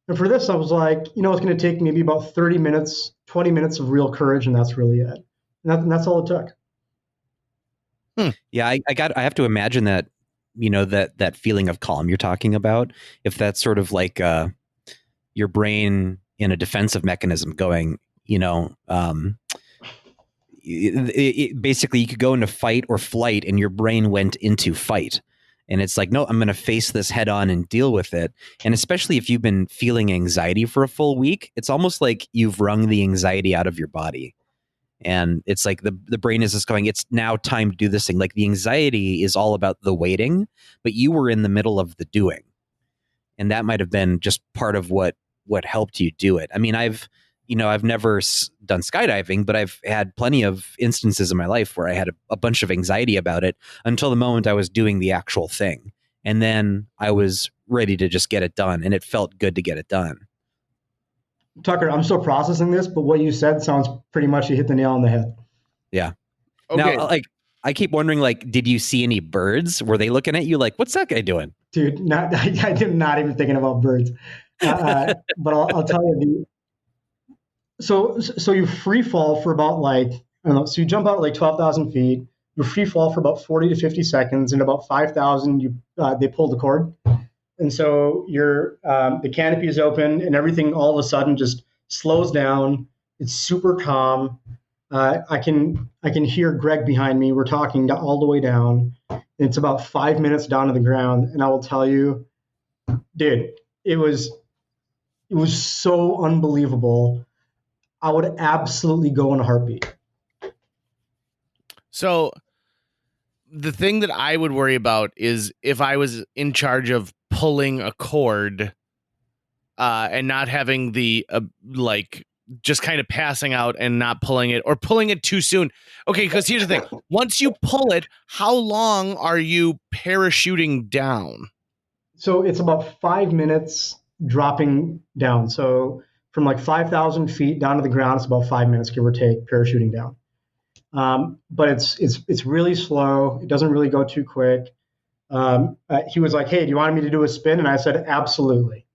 D: And for this, I was like, it's going to take maybe about 30 minutes, 20 minutes of real courage, and that's really it. And that's all it took.
C: Yeah, I have to imagine that, that feeling of calm you're talking about, if that's sort of like your brain in a defensive mechanism going, basically you could go into fight or flight and your brain went into fight. And it's like, no, I'm going to face this head on and deal with it. And especially if you've been feeling anxiety for a full week, it's almost like you've wrung the anxiety out of your body. And it's like the brain is just going, it's now time to do this thing. Like the anxiety is all about the waiting, but you were in the middle of the doing. And that might have been just part of what helped you do it. I mean, I've never done skydiving, but I've had plenty of instances in my life where I had a bunch of anxiety about it until the moment I was doing the actual thing. And then I was ready to just get it done. And it felt good to get it done.
D: Tucker, I'm still processing this, but what you said sounds pretty much you hit the nail on the head.
C: Yeah.
A: Okay.
C: Now, like, I keep wondering, like, did you see any birds? Were they looking at you like, what's that guy doing?
D: Dude, I did not even thinking about birds. But I'll tell you, so you free fall for about like, I don't know, so you jump out at like 12,000 feet, you free fall for about 40 to 50 seconds, and about 5,000, they pull the cord. And so the canopy is open and everything all of a sudden just slows down. It's super calm. I can hear Greg behind me. We're talking all the way down. It's about 5 minutes down to the ground. And I will tell you, dude, it was so unbelievable. I would absolutely go in a heartbeat.
A: So the thing that I would worry about is if I was in charge of pulling a cord and not having the just kind of passing out and not pulling it or pulling it too soon. Okay, because here's the thing. Once you pull it, how long are you parachuting down?
D: So it's about 5 minutes dropping down. So from like 5,000 feet down to the ground, it's about 5 minutes, give or take, parachuting down. But it's really slow. It doesn't really go too quick. He was like, "Hey, do you want me to do a spin?" And I said, "Absolutely."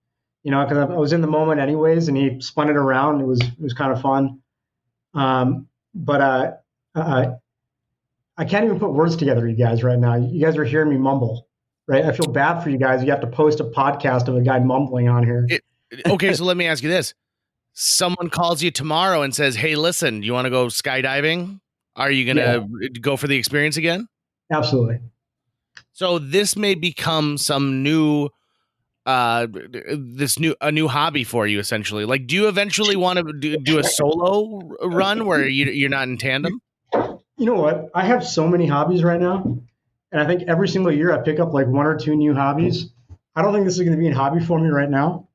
D: Because I was in the moment anyways, and he spun it around. It was kind of fun. But I can't even put words together, you guys, right now. You guys are hearing me mumble, right? I feel bad for you guys. You have to post a podcast of a guy mumbling on here.
A: Okay, so let me ask you this. Someone calls you tomorrow and says, "Hey, listen, you want to go skydiving? Are you going to go for the experience again?"
D: Absolutely.
A: So this may become some new a new hobby for you, essentially. Like, do you eventually want to do a solo run where you're not in tandem?
D: You know what? I have so many hobbies right now, and I think every single year I pick up like one or two new hobbies. I don't think this is going to be a hobby for me right now,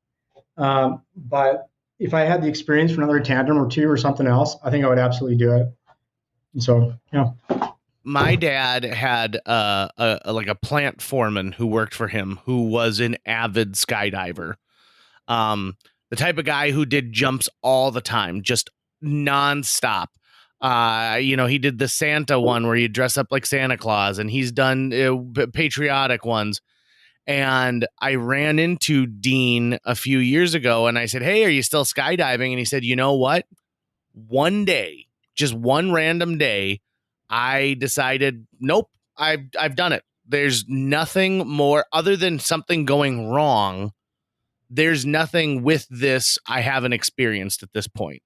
D: but if I had the experience for another tandem or two or something else, I think I would absolutely do it. And so, yeah.
A: My dad had a plant foreman who worked for him who was an avid skydiver. The type of guy who did jumps all the time, just nonstop. He did the Santa one where you dress up like Santa Claus, and he's done patriotic ones. And I ran into Dean a few years ago and I said, "Hey, are you still skydiving?" And he said, "You know what? One day, just one random day, I decided, nope, I've done it. There's nothing more other than something going wrong. There's nothing with this I haven't experienced at this point."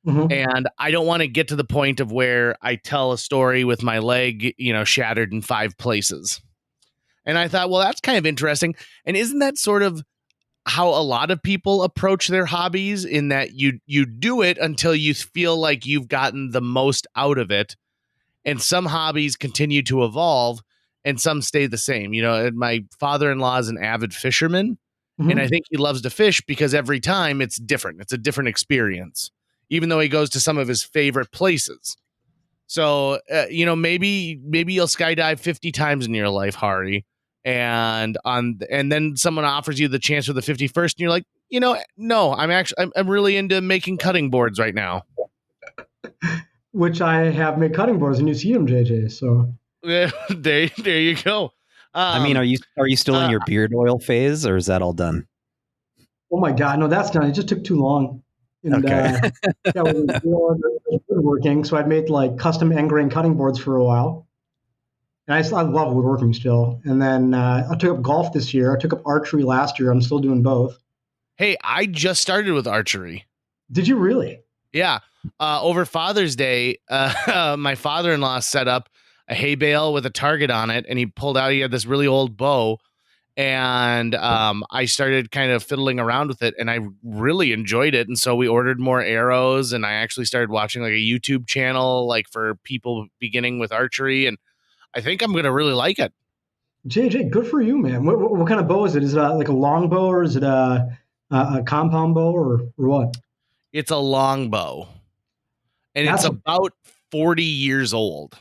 A: And I don't want to get to the point of where I tell a story with my leg, shattered in 5 places. And I thought, well, that's kind of interesting. And isn't that sort of how a lot of people approach their hobbies, in that you do it until you feel like you've gotten the most out of it. And some hobbies continue to evolve and some stay the same. And my father-in-law is an avid fisherman. And I think he loves to fish because every time it's different. It's a different experience, even though he goes to some of his favorite places. So, maybe you'll skydive 50 times in your life, Hari. And then someone offers you the chance for the 51st, and you're like, no, I'm really into making cutting boards right now.
D: Which I have made cutting boards, and you see them, JJ. So
A: there you go.
C: I mean, are you still in your beard oil phase, or is that all done?
D: Oh my God, no, that's done. It just took too long. And,
C: okay.
D: woodworking, so I'd made like custom end grain cutting boards for a while. And I love woodworking still. And then I took up golf this year. I took up archery last year. I'm still doing both.
A: Hey, I just started with archery.
D: Did you really?
A: Yeah. Over Father's Day, my father-in-law set up a hay bale with a target on it, and he had this really old bow. And I started kind of fiddling around with it, and I really enjoyed it. And so we ordered more arrows, and I actually started watching like a YouTube channel like for people beginning with archery. And I think I'm going to really like it.
D: JJ, good for you, man. What kind of bow is it? Is it like a long bow, or is it a compound bow, or what?
A: It's a long bow. And it's about 40 years old.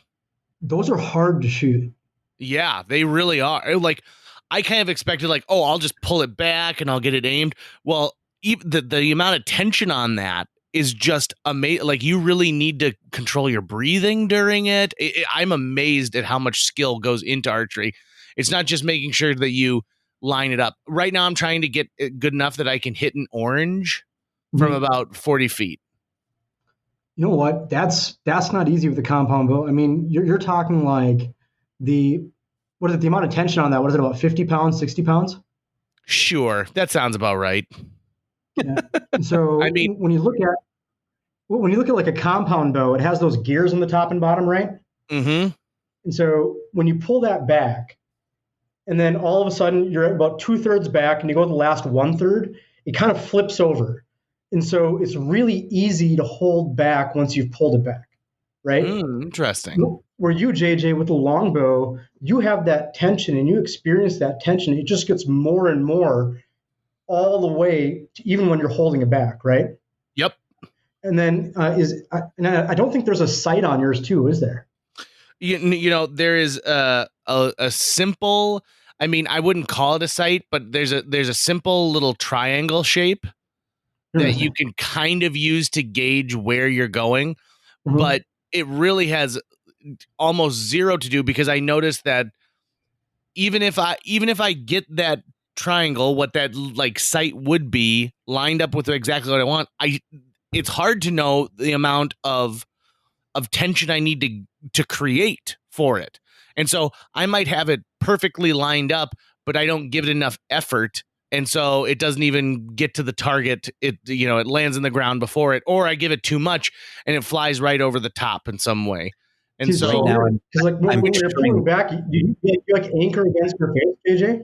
D: Those are hard to shoot.
A: Yeah, they really are. Like, I kind of expected like, oh, I'll just pull it back and I'll get it aimed. Well, the amount of tension on that is just amazing. Like, you really need to control your breathing during it. I'm amazed at how much skill goes into archery. It's not just making sure that you line it up. Right now, I'm trying to get it good enough that I can hit an orange from about 40 feet.
D: You know what? That's not easy with the compound bow. I mean, you're talking like the amount of tension on that? What is it, about 50 pounds, 60 pounds?
A: Sure, that sounds about right.
D: Yeah. So I mean, when you look at like a compound bow, it has those gears on the top and bottom, right?
A: Mm-hmm.
D: And so when you pull that back, and then all of a sudden you're at about 2/3 back, and you go to the last 1/3, it kind of flips over. And so it's really easy to hold back once you've pulled it back, right?
A: Interesting.
D: Where you, JJ, with the longbow, you have that tension and you experience that tension. It just gets more and more all the way to even when you're holding it back, right?
A: Yep.
D: And then I don't think there's a sight on yours too, is there?
A: There is a simple, I mean, I wouldn't call it a sight, but there's a simple little triangle shape that you can kind of use to gauge where you're going, but it really has almost zero to do, because I noticed that even if I get that triangle, what that like sight would be lined up with exactly what I want, it's hard to know the amount of tension I need to create for it. And so I might have it perfectly lined up, but I don't give it enough effort. And so it doesn't even get to the target. It lands in the ground before it, or I give it too much and it flies right over the top in some way. And so
D: now, when you're pulling back, you like anchor against your face, JJ?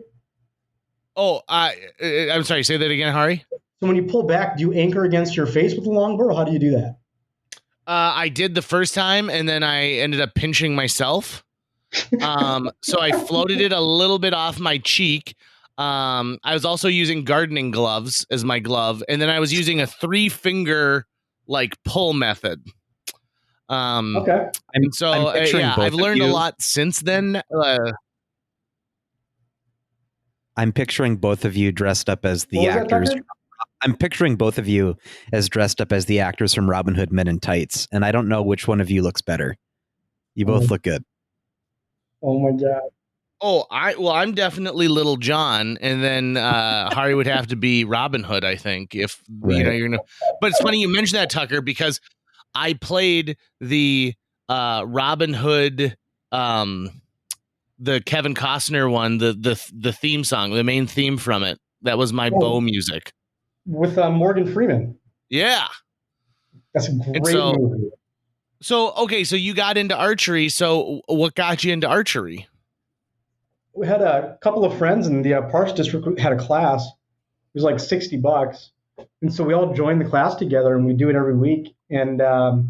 A: Oh, I'm sorry. Say that again, Hari.
D: So when you pull back, do you anchor against your face with the longbow, or how do you do that?
A: I did the first time, and then I ended up pinching myself. So I floated it a little bit off my cheek. I was also using gardening gloves as my glove, and then I was using a 3-finger like pull method.
D: Okay.
A: I've learned a lot since then.
C: I'm picturing both of you dressed up as the actors. I'm picturing both of you as dressed up as the actors from Robin Hood Men in Tights, and I don't know which one of you looks better. You both look good.
D: Oh my God.
A: Oh, I'm definitely Little John, and then Hari would have to be Robin Hood, I think. If
C: right.
A: you're gonna. But it's funny you mentioned that, Tucker, because I played the Robin Hood, the Kevin Costner one, the theme song, the main theme from it. That was my bow music
D: with Morgan Freeman.
A: Yeah,
D: That's a
A: And
D: great movie.
A: okay, so you got into archery. So what got you into archery?
D: We had a couple of friends in the Parks District had a class. It was like $60, and so we all joined the class together, and we do it every week. And I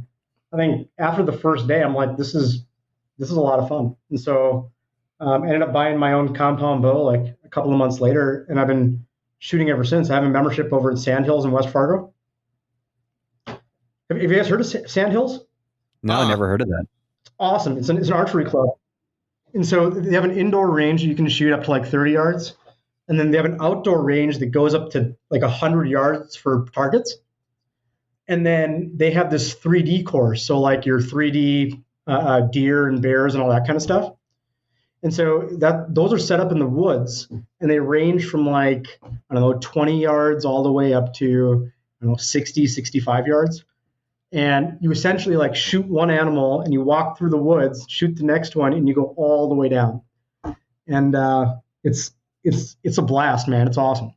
D: think after the first day, I'm like, this is a lot of fun. And so I ended up buying my own compound bow like a couple of months later, and I've been shooting ever since. I have a membership over at Sandhills in West Fargo. Have you guys heard of Sandhills?
C: No, I never heard of that.
D: It's awesome. It's an archery club. And so they have an indoor range you can shoot up to like 30 yards. And then they have an outdoor range that goes up to like 100 yards for targets. And then they have this 3D course. So like your 3D deer and bears and all that kind of stuff. And so those are set up in the woods, and they range from like, I don't know, 20 yards all the way up to, I don't know, 60, 65 yards. And you essentially like shoot one animal and you walk through the woods, shoot the next one, and you go all the way down. And it's a blast, man. It's awesome.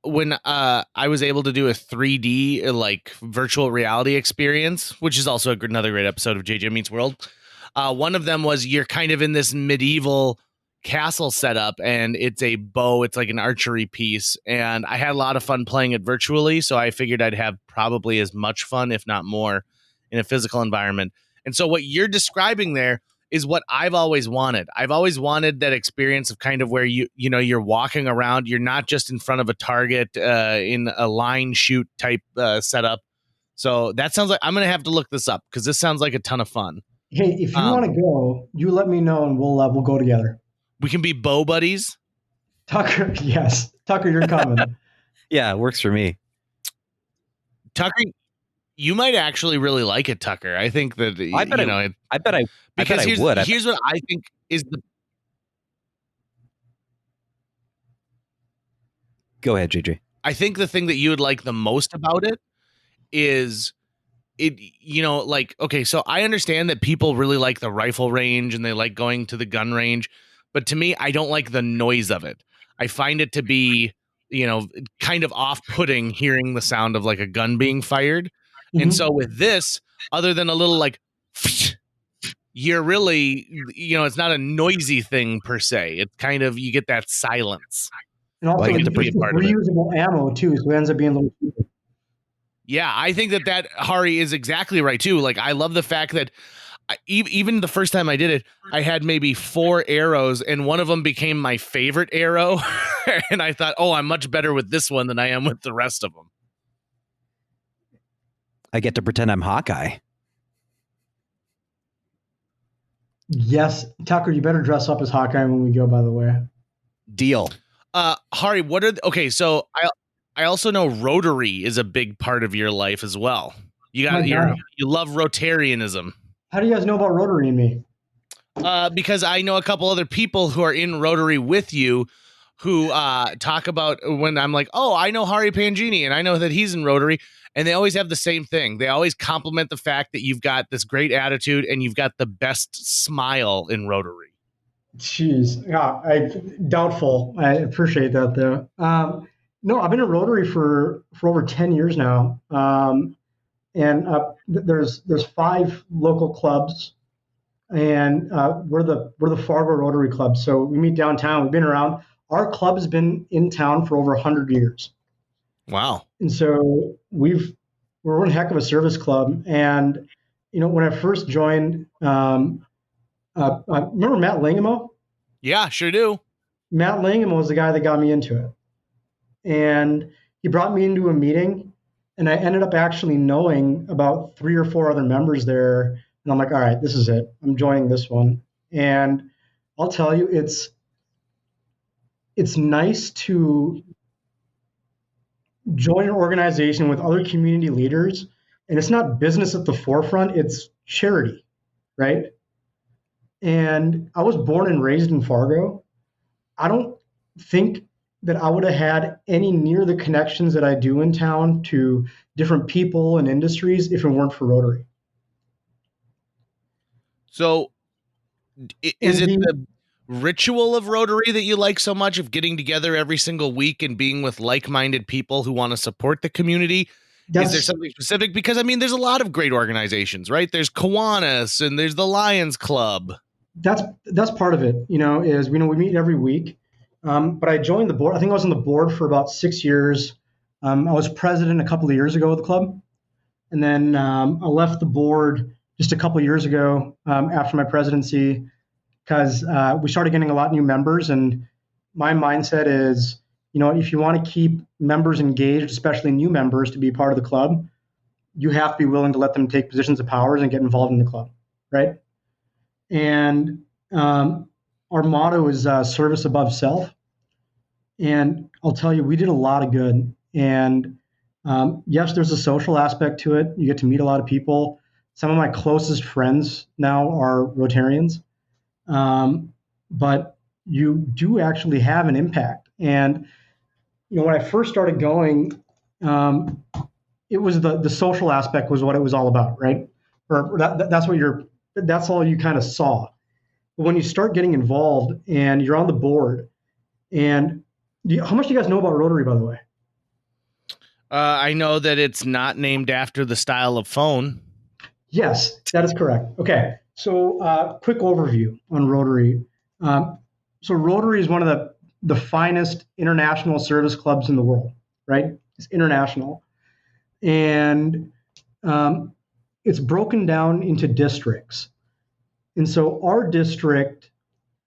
A: When I was able to do a 3D like virtual reality experience, which is also another great episode of JJ Meets World. One of them was you're kind of in this medieval castle setup, and it's a bow. It's like an archery piece, and I had a lot of fun playing it virtually. So I figured I'd have probably as much fun, if not more, in a physical environment. And so what you're describing there is what I've always wanted. I've always wanted that experience of kind of where you're walking around. You're not just in front of a target in a line shoot type setup. So that sounds like I'm going to have to look this up because this sounds like a ton of fun.
D: Hey, if you want to go, you let me know and we'll go together.
A: We can be bow buddies.
D: Tucker, yes. Tucker, you're coming.
C: Yeah, it works for me.
A: Tucker, you might actually really like it, Tucker. I think that
C: I bet I would.
A: Here's what I think is the.
C: Go ahead, JJ.
A: I think the thing that you would like the most about it is it, like, okay, so I understand that people really like the rifle range and they like going to the gun range, but to me, I don't like the noise of it. I find it to be, kind of off-putting hearing the sound of like a gun being fired. Mm-hmm. And so with this, other than a little like, you're really, it's not a noisy thing per se. It's kind of, you get that silence.
D: And also, it's reusable ammo too, so it ends up being a little cheaper.
A: Yeah, I think that Hari is exactly right too. Like, I love the fact that even the first time I did it, I had maybe 4 arrows, and one of them became my favorite arrow. And I thought, oh, I'm much better with this one than I am with the rest of them.
C: I get to pretend I'm Hawkeye.
D: Yes, Tucker, you better dress up as Hawkeye when we go, by the way.
C: Deal.
A: Hari, so I also know Rotary is a big part of your life as well. You love Rotarianism.
D: How do you guys know about Rotary and me?
A: Because I know a couple other people who are in Rotary with you who talk about when I'm like, oh, I know Hari Panjini and I know that he's in Rotary. And they always have the same thing. They always compliment the fact that you've got this great attitude and you've got the best smile in Rotary.
D: Jeez. Yeah, doubtful. I appreciate that, though. No, I've been in Rotary for over 10 years now. And there's 5 local clubs, and we're the Fargo Rotary Club. So we meet downtown. We've been around. Our club has been in town for over 100 years.
A: Wow.
D: And so we're one heck of a service club. And when I first joined, remember Matt Langemo?
A: Yeah, sure do.
D: Matt Langemo was the guy that got me into it. And he brought me into a meeting, and I ended up actually knowing about 3 or 4 other members there. And I'm like, all right, this is it. I'm joining this one. And I'll tell you, it's nice to join an organization with other community leaders. And it's not business at the forefront, it's charity, right? And I was born and raised in Fargo. I don't think that I would have had any near the connections that I do in town to different people and industries if it weren't for Rotary.
A: So is it the ritual of Rotary that you like so much, of getting together every single week and being with like-minded people who want to support the community? Is there something specific? Because I mean, there's a lot of great organizations, right? There's Kiwanis and there's the Lions Club.
D: That's part of it, is we meet every week. But I joined the board. I think I was on the board for about 6 years. I was president a couple of years ago of the club. And then I left the board just a couple of years ago after my presidency because we started getting a lot of new members. And my mindset is, if you want to keep members engaged, especially new members, to be part of the club, you have to be willing to let them take positions of power and get involved in the club, right? And our motto is service above self. And I'll tell you, we did a lot of good. And yes, there's a social aspect to it. You get to meet a lot of people. Some of my closest friends now are Rotarians. But you do actually have an impact. And, when I first started going, it was the social aspect was what it was all about, right? Or that's all you kind of saw. But when you start getting involved and you're on the board, and how much do you guys know about Rotary, by the way?
A: I know that it's not named after the style of phone.
D: Yes, that is correct. Okay, so quick overview on Rotary. So Rotary is one of the finest international service clubs in the world, right? It's international. And it's broken down into districts. And so our district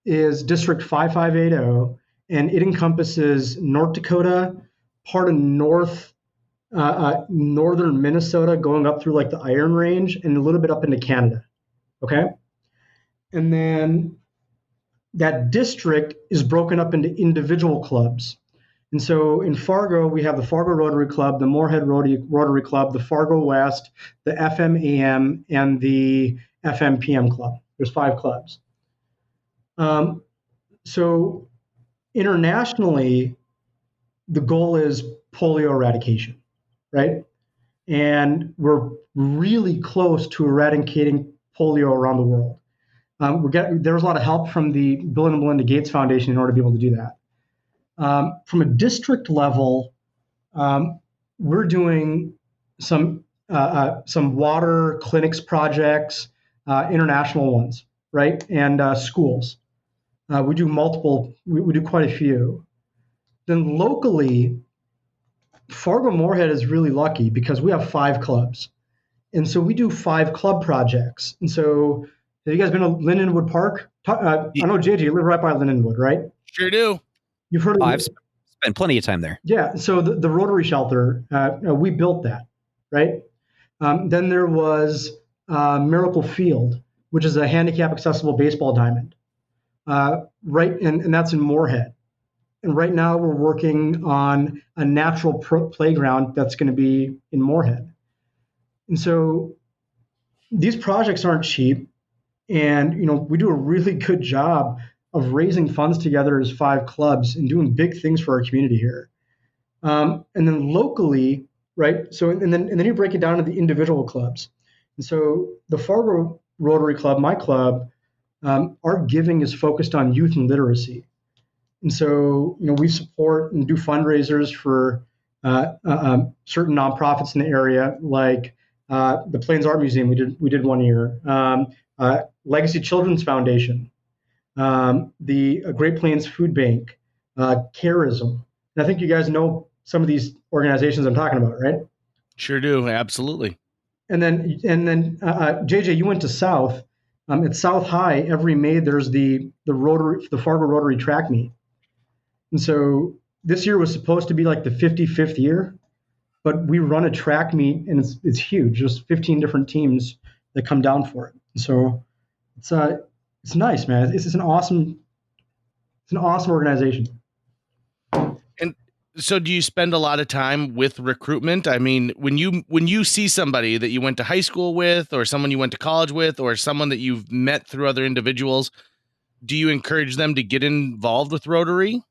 D: is District 5580, and it encompasses North Dakota, part of northern Minnesota, going up through like the Iron Range, and a little bit up into Canada. Okay? And then that district is broken up into individual clubs. And so in Fargo, we have the Fargo Rotary Club, the Moorhead Rotary Club, the Fargo West, the FMAM, and the FMPM Club. There's 5 clubs. So internationally, the goal is polio eradication, right? And we're really close to eradicating polio around the world. There was a lot of help from the Bill and Melinda Gates Foundation in order to be able to do that. From a district level, we're doing some water clinics projects, international ones, right? And schools. We do multiple. We do quite a few. Then locally, Fargo Moorhead is really lucky because we have 5 clubs, and so we do 5 club projects. And so, have you guys been to Lindenwood Park? I know, JJ, you live right by Lindenwood, right?
A: Sure do.
D: You've heard of
C: I've spent plenty of time there.
D: Yeah. So the Rotary Shelter, we built that, right? Then there was Miracle Field, which is a handicap accessible baseball diamond, right? And that's in Moorhead. And right now we're working on a natural playground that's going to be in Moorhead. And so these projects aren't cheap. And, we do a really good job of raising funds together as 5 clubs and doing big things for our community here. And then locally, right? So, and then you break it down into the individual clubs. And so the Fargo Rotary Club, my club, our giving is focused on youth and literacy. And so, we support and do fundraisers for certain nonprofits in the area, like the Plains Art Museum. We did one year. Legacy Children's Foundation, the Great Plains Food Bank, Carism. And I think you guys know some of these organizations I'm talking about, right?
A: Sure do, absolutely.
D: And then JJ, you went to South. At South High, every May there's the Fargo Rotary track meet. And so this year was supposed to be like the 55th year, but we run a track meet and it's huge. There's 15 different teams that come down for it. So it's nice, man. It's an awesome organization.
A: And so do you spend a lot of time with recruitment? I mean, when you see somebody that you went to high school with, or someone you went to college with, or someone that you've met through other individuals, do you encourage them to get involved with Rotary?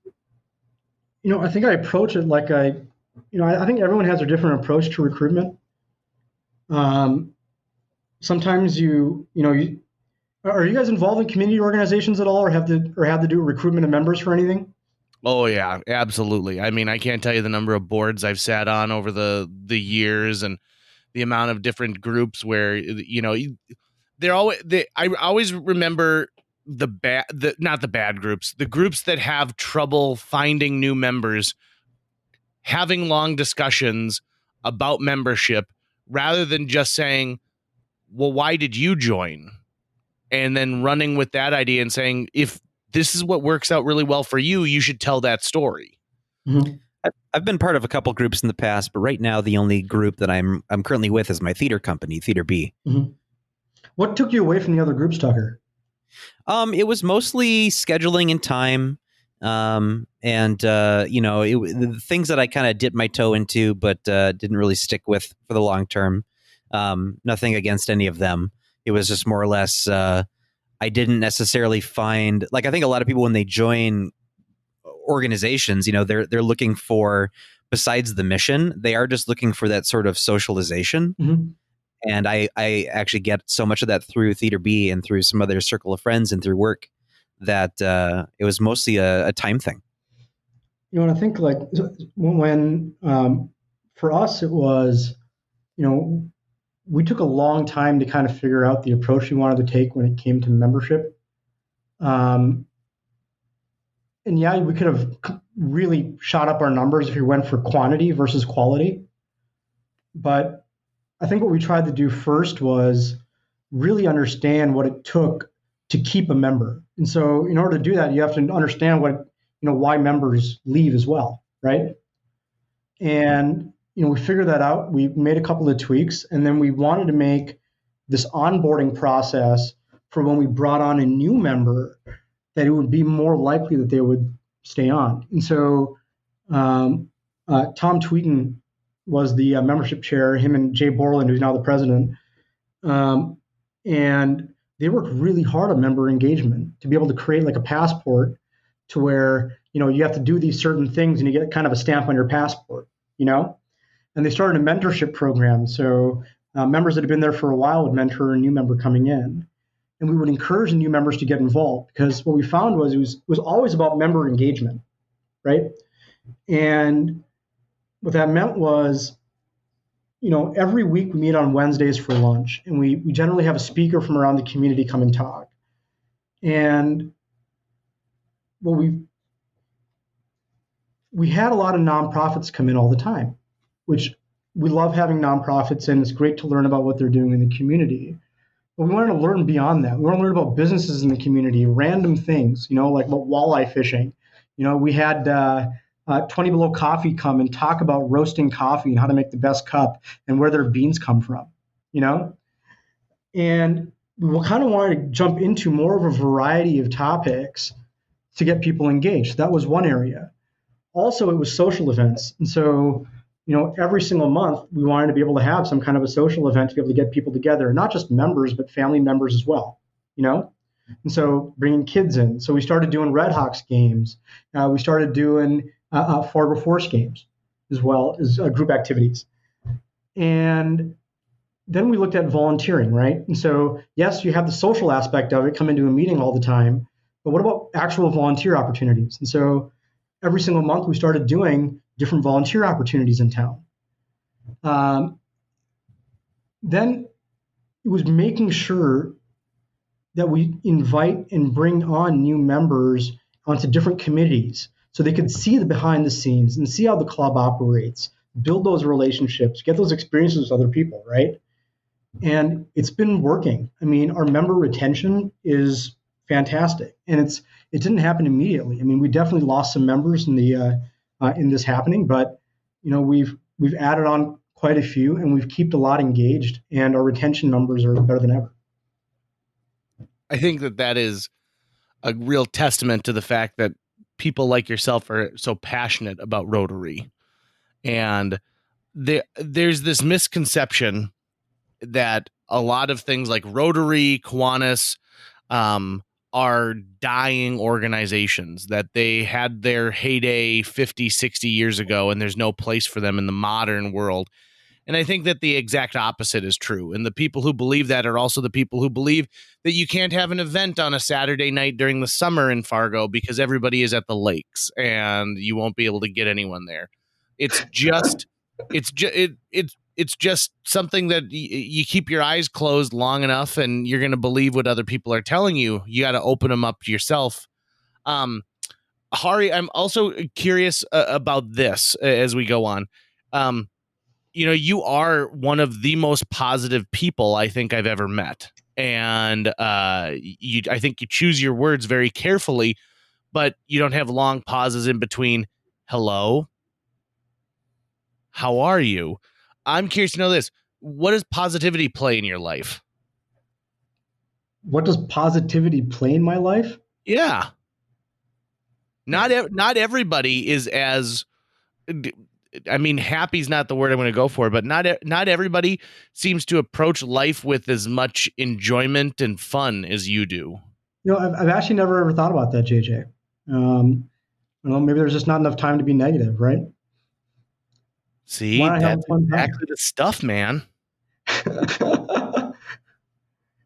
D: I think I approach it like I think everyone has a different approach to recruitment. Sometimes are you guys involved in community organizations at all, or have to do recruitment of members for anything?
A: Oh yeah, absolutely. I mean, I can't tell you the number of boards I've sat on over the years and the amount of different groups where they're always I always remember the not the bad groups, the groups that have trouble finding new members, having long discussions about membership rather than just saying, "Well, why did you join?" and then running with that idea and saying, "If this is what works out really well for you, you should tell that story."
D: Mhm.
C: I've been part of a couple groups in the past, but right now the only group that I'm currently with is my theater company, Theater B.
D: Mhm. What took you away from the other groups, Tucker?
C: It was mostly scheduling and time, and the things that I kind of dipped my toe into, but didn't really stick with for the long term. Nothing against any of them. It was just more or less. I didn't necessarily find, like, I think a lot of people when they join organizations, they're looking for, besides the mission, they are just looking for that sort of socialization.
D: Mhm.
C: And I actually get so much of that through Theater B and through some other circle of friends and through work that it was mostly a time thing.
D: And I think like when for us it was, you know, we took a long time to kind of figure out the approach we wanted to take when it came to membership. Um, and yeah, we could have really shot up our numbers if we went for quantity versus quality. But I think what we tried to do first was really understand what it took to keep a member. And so in order to do that, you have to understand why members leave as well, right? And we figured that out. We made a couple of tweaks, and then we wanted to make this onboarding process for when we brought on a new member that it would be more likely that they would stay on. And so Tom Tweeten was the membership chair, him and Jay Borland, who's now the president. And they worked really hard on member engagement to be able to create like a passport to where, you have to do these certain things and you get kind of a stamp on your passport, And they started a mentorship program. So members that have been there for a while would mentor a new member coming in. And we would encourage the new members to get involved because what we found was it was always about member engagement, right? And what that meant was, every week we meet on Wednesdays for lunch, and we generally have a speaker from around the community come and talk. And what we had a lot of nonprofits come in all the time, which we love having nonprofits, and it's great to learn about what they're doing in the community. But we wanted to learn beyond that. We want to learn about businesses in the community, random things, like about walleye fishing. We had 20 Below Coffee come and talk about roasting coffee and how to make the best cup and where their beans come from, And we kind of wanted to jump into more of a variety of topics to get people engaged. That was one area. Also, it was social events. And so, every single month, we wanted to be able to have some kind of a social event to be able to get people together, not just members, but family members as well, And so bringing kids in. So we started doing Red Hawks games. We started doing Fargo Force games as well as group activities. And then we looked at volunteering, right? And so, yes, you have the social aspect of it, come into a meeting all the time, but what about actual volunteer opportunities? And so every single month we started doing different volunteer opportunities in town. Then it was making sure that we invite and bring on new members onto different committees so they could see the behind the scenes and see how the club operates, build those relationships, get those experiences with other people, right? And it's been working. I mean, our member retention is fantastic, and it didn't happen immediately. I mean, we definitely lost some members in this happening, but we've added on quite a few, and we've kept a lot engaged, and our retention numbers are better than ever.
A: I think that is a real testament to the fact that people like yourself are so passionate about Rotary. And there's this misconception that a lot of things like Rotary, Kiwanis, are dying organizations, that they had their heyday 50, 60 years ago, and there's no place for them in the modern world. And I think that the exact opposite is true. And the people who believe that are also the people who believe that you can't have an event on a Saturday night during the summer in Fargo because everybody is at the lakes and you won't be able to get anyone there. It's just, it's just something that you keep your eyes closed long enough and you're going to believe what other people are telling you. You got to open them up yourself. Hari, I'm also curious about this as we go on. You are one of the most positive people I think I've ever met. And I think you choose your words very carefully, but you don't have long pauses in between. Hello? How are you? I'm curious to know this. What does positivity play in your life?
D: What does positivity play in my life?
A: Yeah. Not everybody is as, I mean, happy is not the word I'm going to go for, but not everybody seems to approach life with as much enjoyment and fun as you do.
D: I've actually never ever thought about that, JJ. Maybe there's just not enough time to be negative, right?
A: See, that's exactly the stuff, man.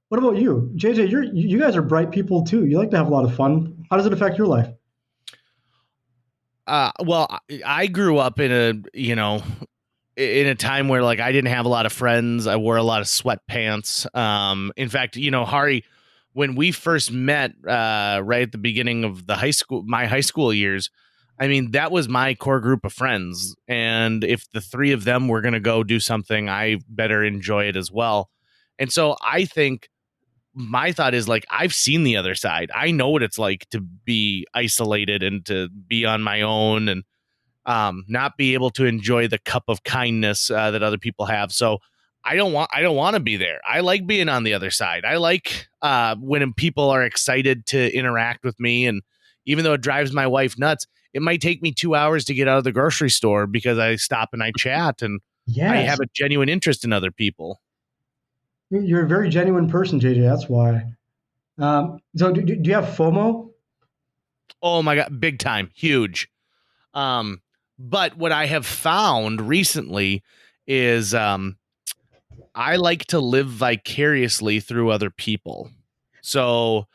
D: What about you, JJ? You guys are bright people too. You like to have a lot of fun. How does it affect your life?
A: Well, I grew up in a time where like I didn't have a lot of friends. I wore a lot of sweatpants. In fact, Hari, when we first met, right at the beginning of my high school years, I mean, that was my core group of friends. And if the three of them were going to go do something, I better enjoy it as well. And so I think my thought is like, I've seen the other side. I know what it's like to be isolated and to be on my own and not be able to enjoy the cup of kindness that other people have. So I don't want to be there. I like being on the other side. I like when people are excited to interact with me. And even though it drives my wife nuts, it might take me 2 hours to get out of the grocery store because I stop and I chat and I have a genuine interest in other people.
D: You're a very genuine person, JJ. That's why. So do you have FOMO?
A: Oh my God. Big time. Huge. But what I have found recently is I like to live vicariously through other people. So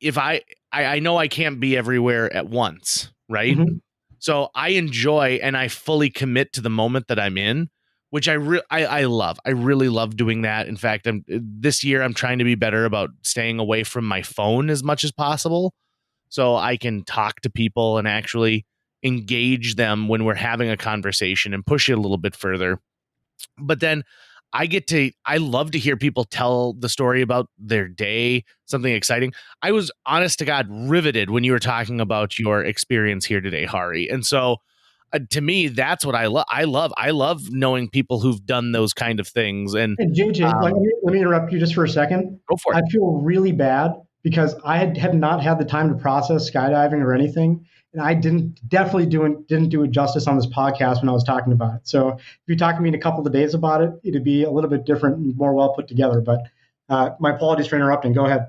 A: if I know I can't be everywhere at once, right?
D: Mm-hmm.
A: So I enjoy and I fully commit to the moment that I'm in, which I love. I really love doing that. In fact, this year I'm trying to be better about staying away from my phone as much as possible so I can talk to people and actually engage them when we're having a conversation and push it a little bit further. But then I love to hear people tell the story about their day, something exciting. I was, honest to God, riveted when you were talking about your experience here today, Hari. And so to me, that's what I love. I love knowing people who've done those kind of things. And
D: JJ, let me interrupt you just for a second.
A: Go for it.
D: I feel really bad because I had not had the time to process skydiving or anything. And I didn't do it justice on this podcast when I was talking about it. So if you talk to me in a couple of days about it, it'd be a little bit different and more well put together. But my apologies for interrupting. Go ahead.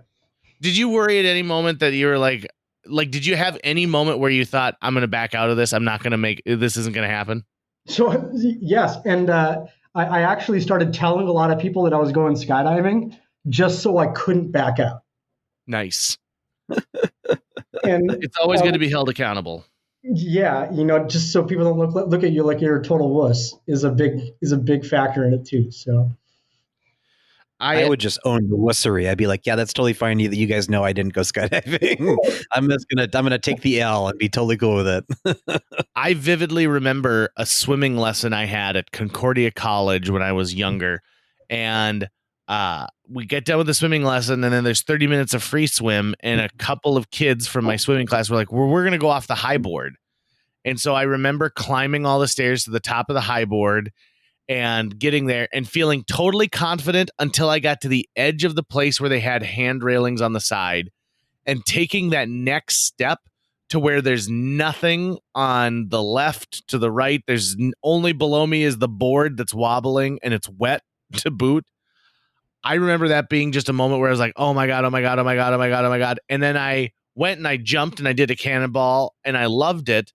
A: Did you worry at any moment that you were like, did you have any moment where you thought, I'm going to back out of this? I'm not going to this isn't going to happen?
D: So yes. And I actually started telling a lot of people that I was going skydiving just so I couldn't back out.
A: Nice.
D: And
A: it's always going to be held accountable.
D: Yeah, just so people don't look at you like you're a total wuss is a big factor in it too. So
C: I would just own the wussery. I'd be like, yeah, that's totally fine. You guys know I didn't go skydiving. I'm gonna take the L and be totally cool with it.
A: I vividly remember a swimming lesson I had at Concordia College when I was younger, and we get done with the swimming lesson, and then there's 30 minutes of free swim, and a couple of kids from my swimming class were like, we're going to go off the high board. And so I remember climbing all the stairs to the top of the high board and getting there and feeling totally confident until I got to the edge of the place where they had hand railings on the side and taking that next step to where there's nothing on the left to the right. There's only below me is the board that's wobbling and it's wet to boot. I remember that being just a moment where I was like, oh my God, oh my God, oh my God, oh my God, oh my God. And then I went and I jumped and I did a cannonball and I loved it.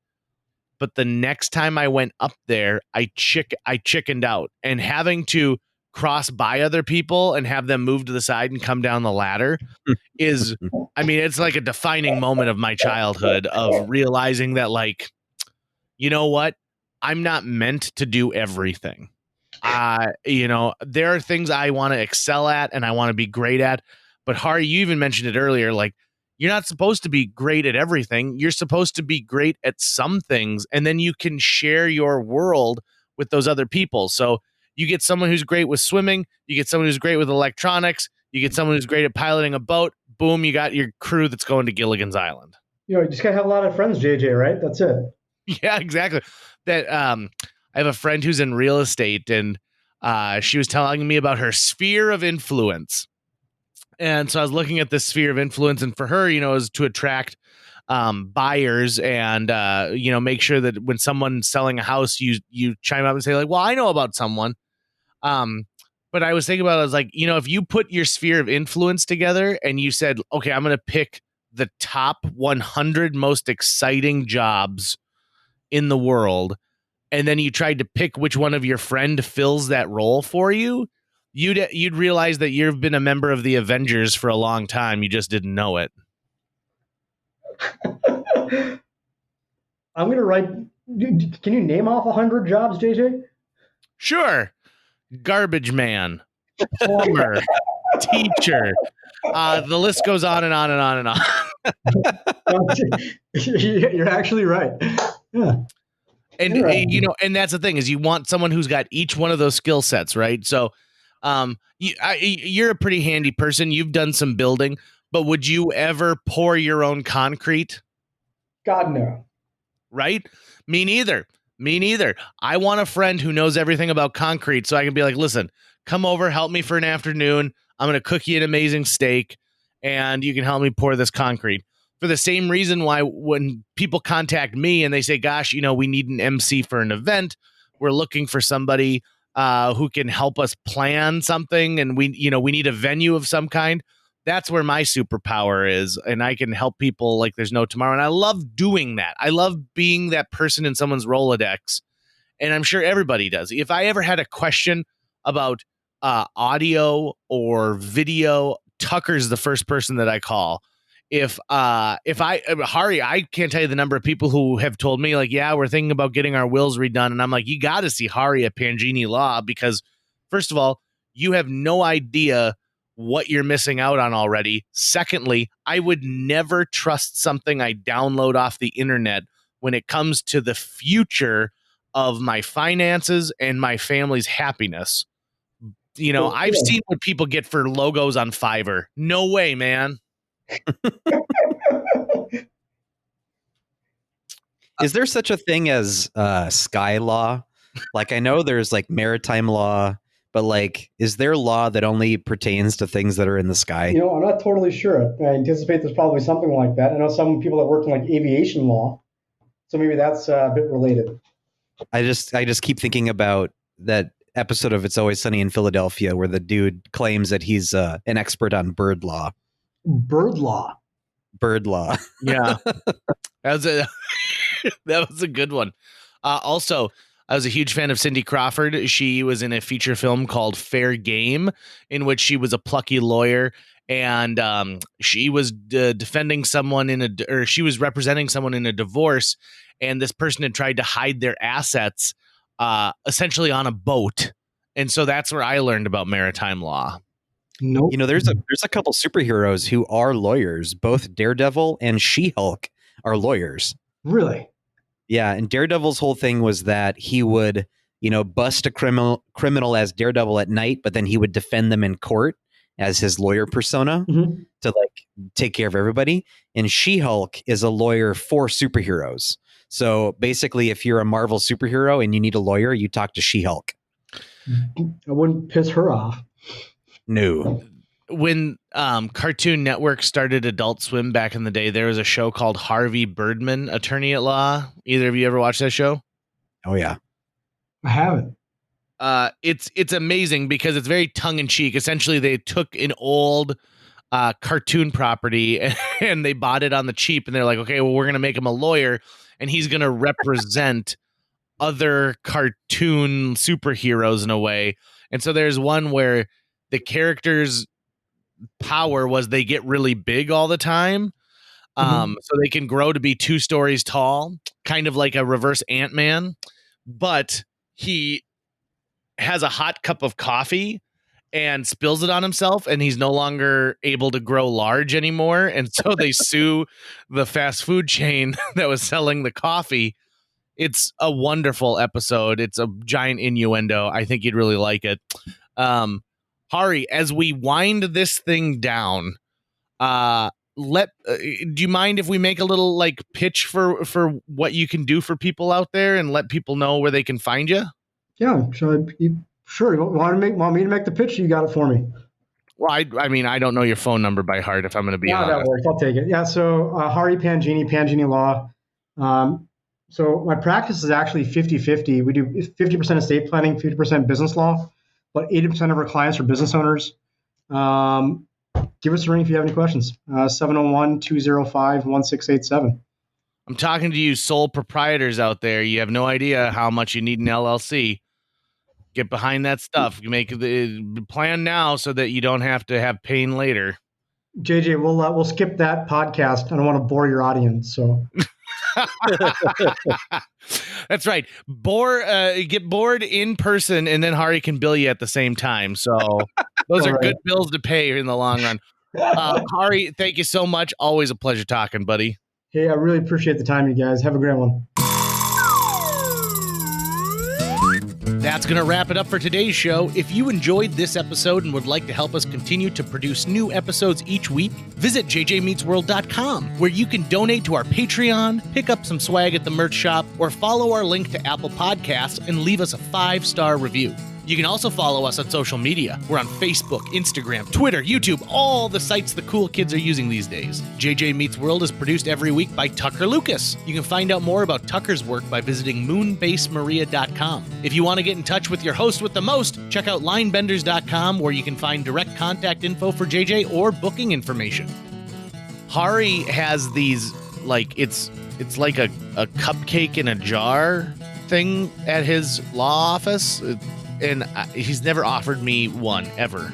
A: but the next time I went up there, I chickened out, and having to cross by other people and have them move to the side and come down the ladder is, I mean, it's like a defining moment of my childhood of realizing that, like, you know what? I'm not meant to do everything. You know, there are things I want to excel at and I want to be great at. But Hari, you even mentioned it earlier, like, you're not supposed to be great at everything. You're supposed to be great at some things, and then you can share your world with those other people. So you get someone who's great with swimming, you get someone who's great with electronics, you get someone who's great at piloting a boat. Boom, you got your crew that's going to Gilligan's Island.
D: You know, you just gotta have a lot of friends, JJ, right? That's it.
A: Yeah, exactly. That I have a friend who's in real estate, and she was telling me about her sphere of influence. And so I was looking at this sphere of influence, and for her, you know, is to attract buyers and you know, make sure that when someone's selling a house, you chime up and say, like, well, I know about someone. But I was thinking about it, I was like, you know, if you put your sphere of influence together and you said, okay, I'm going to pick the top 100 most exciting jobs in the world, and then you tried to pick which one of your friend fills that role for you, you'd realize that you've been a member of the Avengers for a long time. You just didn't know it.
D: I'm gonna write. Can you name off 100 jobs, JJ?
A: Sure. Garbage man, plumber, teacher. The list goes on and on and on and on.
D: You're actually right. Yeah.
A: And you know, and that's the thing, is you want someone who's got each one of those skill sets, right? So you're a pretty handy person. You've done some building, but would you ever pour your own concrete?
D: God, no.
A: Right? Me neither. I want a friend who knows everything about concrete, so I can be like, listen, come over, help me for an afternoon. I'm going to cook you an amazing steak, and you can help me pour this concrete. For the same reason why when people contact me and they say, gosh, you know, we need an MC for an event, we're looking for somebody who can help us plan something, and we need a venue of some kind. That's where my superpower is, and I can help people like there's no tomorrow. And I love doing that. I love being that person in someone's Rolodex, and I'm sure everybody does. If I ever had a question about audio or video, Tucker's the first person that I call. Hari, I can't tell you the number of people who have told me, like, yeah, we're thinking about getting our wills redone. And I'm like, you got to see Hari at Panjini Law, because first of all, you have no idea what you're missing out on already. Secondly, I would never trust something I download off the internet when it comes to the future of my finances and my family's happiness. You know, I've seen what people get for logos on Fiverr. No way, man.
C: Is there such a thing as sky law? Like, I know there's like maritime law, but like, is there law that only pertains to things that are in the sky?
D: You know, I'm not totally sure. I anticipate there's probably something like that. I know some people that work in like aviation law, so maybe that's a bit related.
C: I just keep thinking about that episode of It's Always Sunny in Philadelphia where the dude claims that he's an expert on bird law.
D: Bird law.
A: Yeah, that was a good one. Also, I was a huge fan of Cindy Crawford. She was in a feature film called Fair Game, in which she was a plucky lawyer, and she was defending someone she was representing someone in a divorce, and this person had tried to hide their assets, essentially on a boat, and so that's where I learned about maritime law.
D: Nope.
C: You know, there's a couple superheroes who are lawyers. Both Daredevil and She-Hulk are lawyers.
D: Really?
C: Yeah, and Daredevil's whole thing was that he would, you know, bust a criminal as Daredevil at night, but then he would defend them in court as his lawyer persona to like take care of everybody. And She-Hulk is a lawyer for superheroes. So basically, if you're a Marvel superhero and you need a lawyer, you talk to She-Hulk.
D: I wouldn't piss her off.
C: No.
A: When Cartoon Network started Adult Swim back in the day, there was a show called Harvey Birdman, Attorney at Law. Either of you ever watched that show?
C: Oh, yeah.
D: I haven't.
A: It's amazing because it's very tongue-in-cheek. Essentially, they took an old cartoon property and they bought it on the cheap, and they're like, okay, well, we're going to make him a lawyer. and he's going to represent other cartoon superheroes in a way. And so there's one where the character's power was they get really big all the time. So they can grow to be 2 stories tall, kind of like a reverse Ant-Man, but he has a hot cup of coffee and spills it on himself, and he's no longer able to grow large anymore. And so they sue the fast food chain that was selling the coffee. It's a wonderful episode. It's a giant innuendo. I think you'd really like it. Hari, as we wind this thing down, do you mind if we make a little like pitch for what you can do for people out there and let people know where they can find you?
D: Yeah, sure. You want me to make the pitch? You got it for me.
A: Well, I mean, I don't know your phone number by heart, if I'm going to be honest.
D: That works. I'll take it. Yeah. So Hari Panjini Law. So my practice is actually 50-50. We do 50% estate planning, 50% business law, but 80% of our clients are business owners. Give us a ring if you have any questions. 701-205-1687.
A: I'm talking to you sole proprietors out there. You have no idea how much you need an LLC. Get behind that stuff. You make the plan now so that you don't have to have pain later.
D: JJ, we'll skip that podcast. I don't want to bore your audience. So
A: that's right. Get bored in person, and then Hari can bill you at the same time. So those are good bills to pay in the long run. Hari, thank you so much. Always a pleasure talking, buddy.
D: Hey, I really appreciate the time, you guys. Have a great one.
A: That's going to wrap it up for today's show. If you enjoyed this episode and would like to help us continue to produce new episodes each week, visit jjmeetsworld.com, where you can donate to our Patreon, pick up some swag at the merch shop, or follow our link to Apple Podcasts and leave us a 5-star review. You can also follow us on social media. We're on Facebook, Instagram, Twitter, YouTube, all the sites the cool kids are using these days. JJ Meets World is produced every week by Tucker Lucas. You can find out more about Tucker's work by visiting moonbasemaria.com. If you want to get in touch with your host with the most, check out linebenders.com, where you can find direct contact info for JJ or booking information. Hari has these, like, it's like a cupcake in a jar thing at his law office. And he's never offered me one, ever.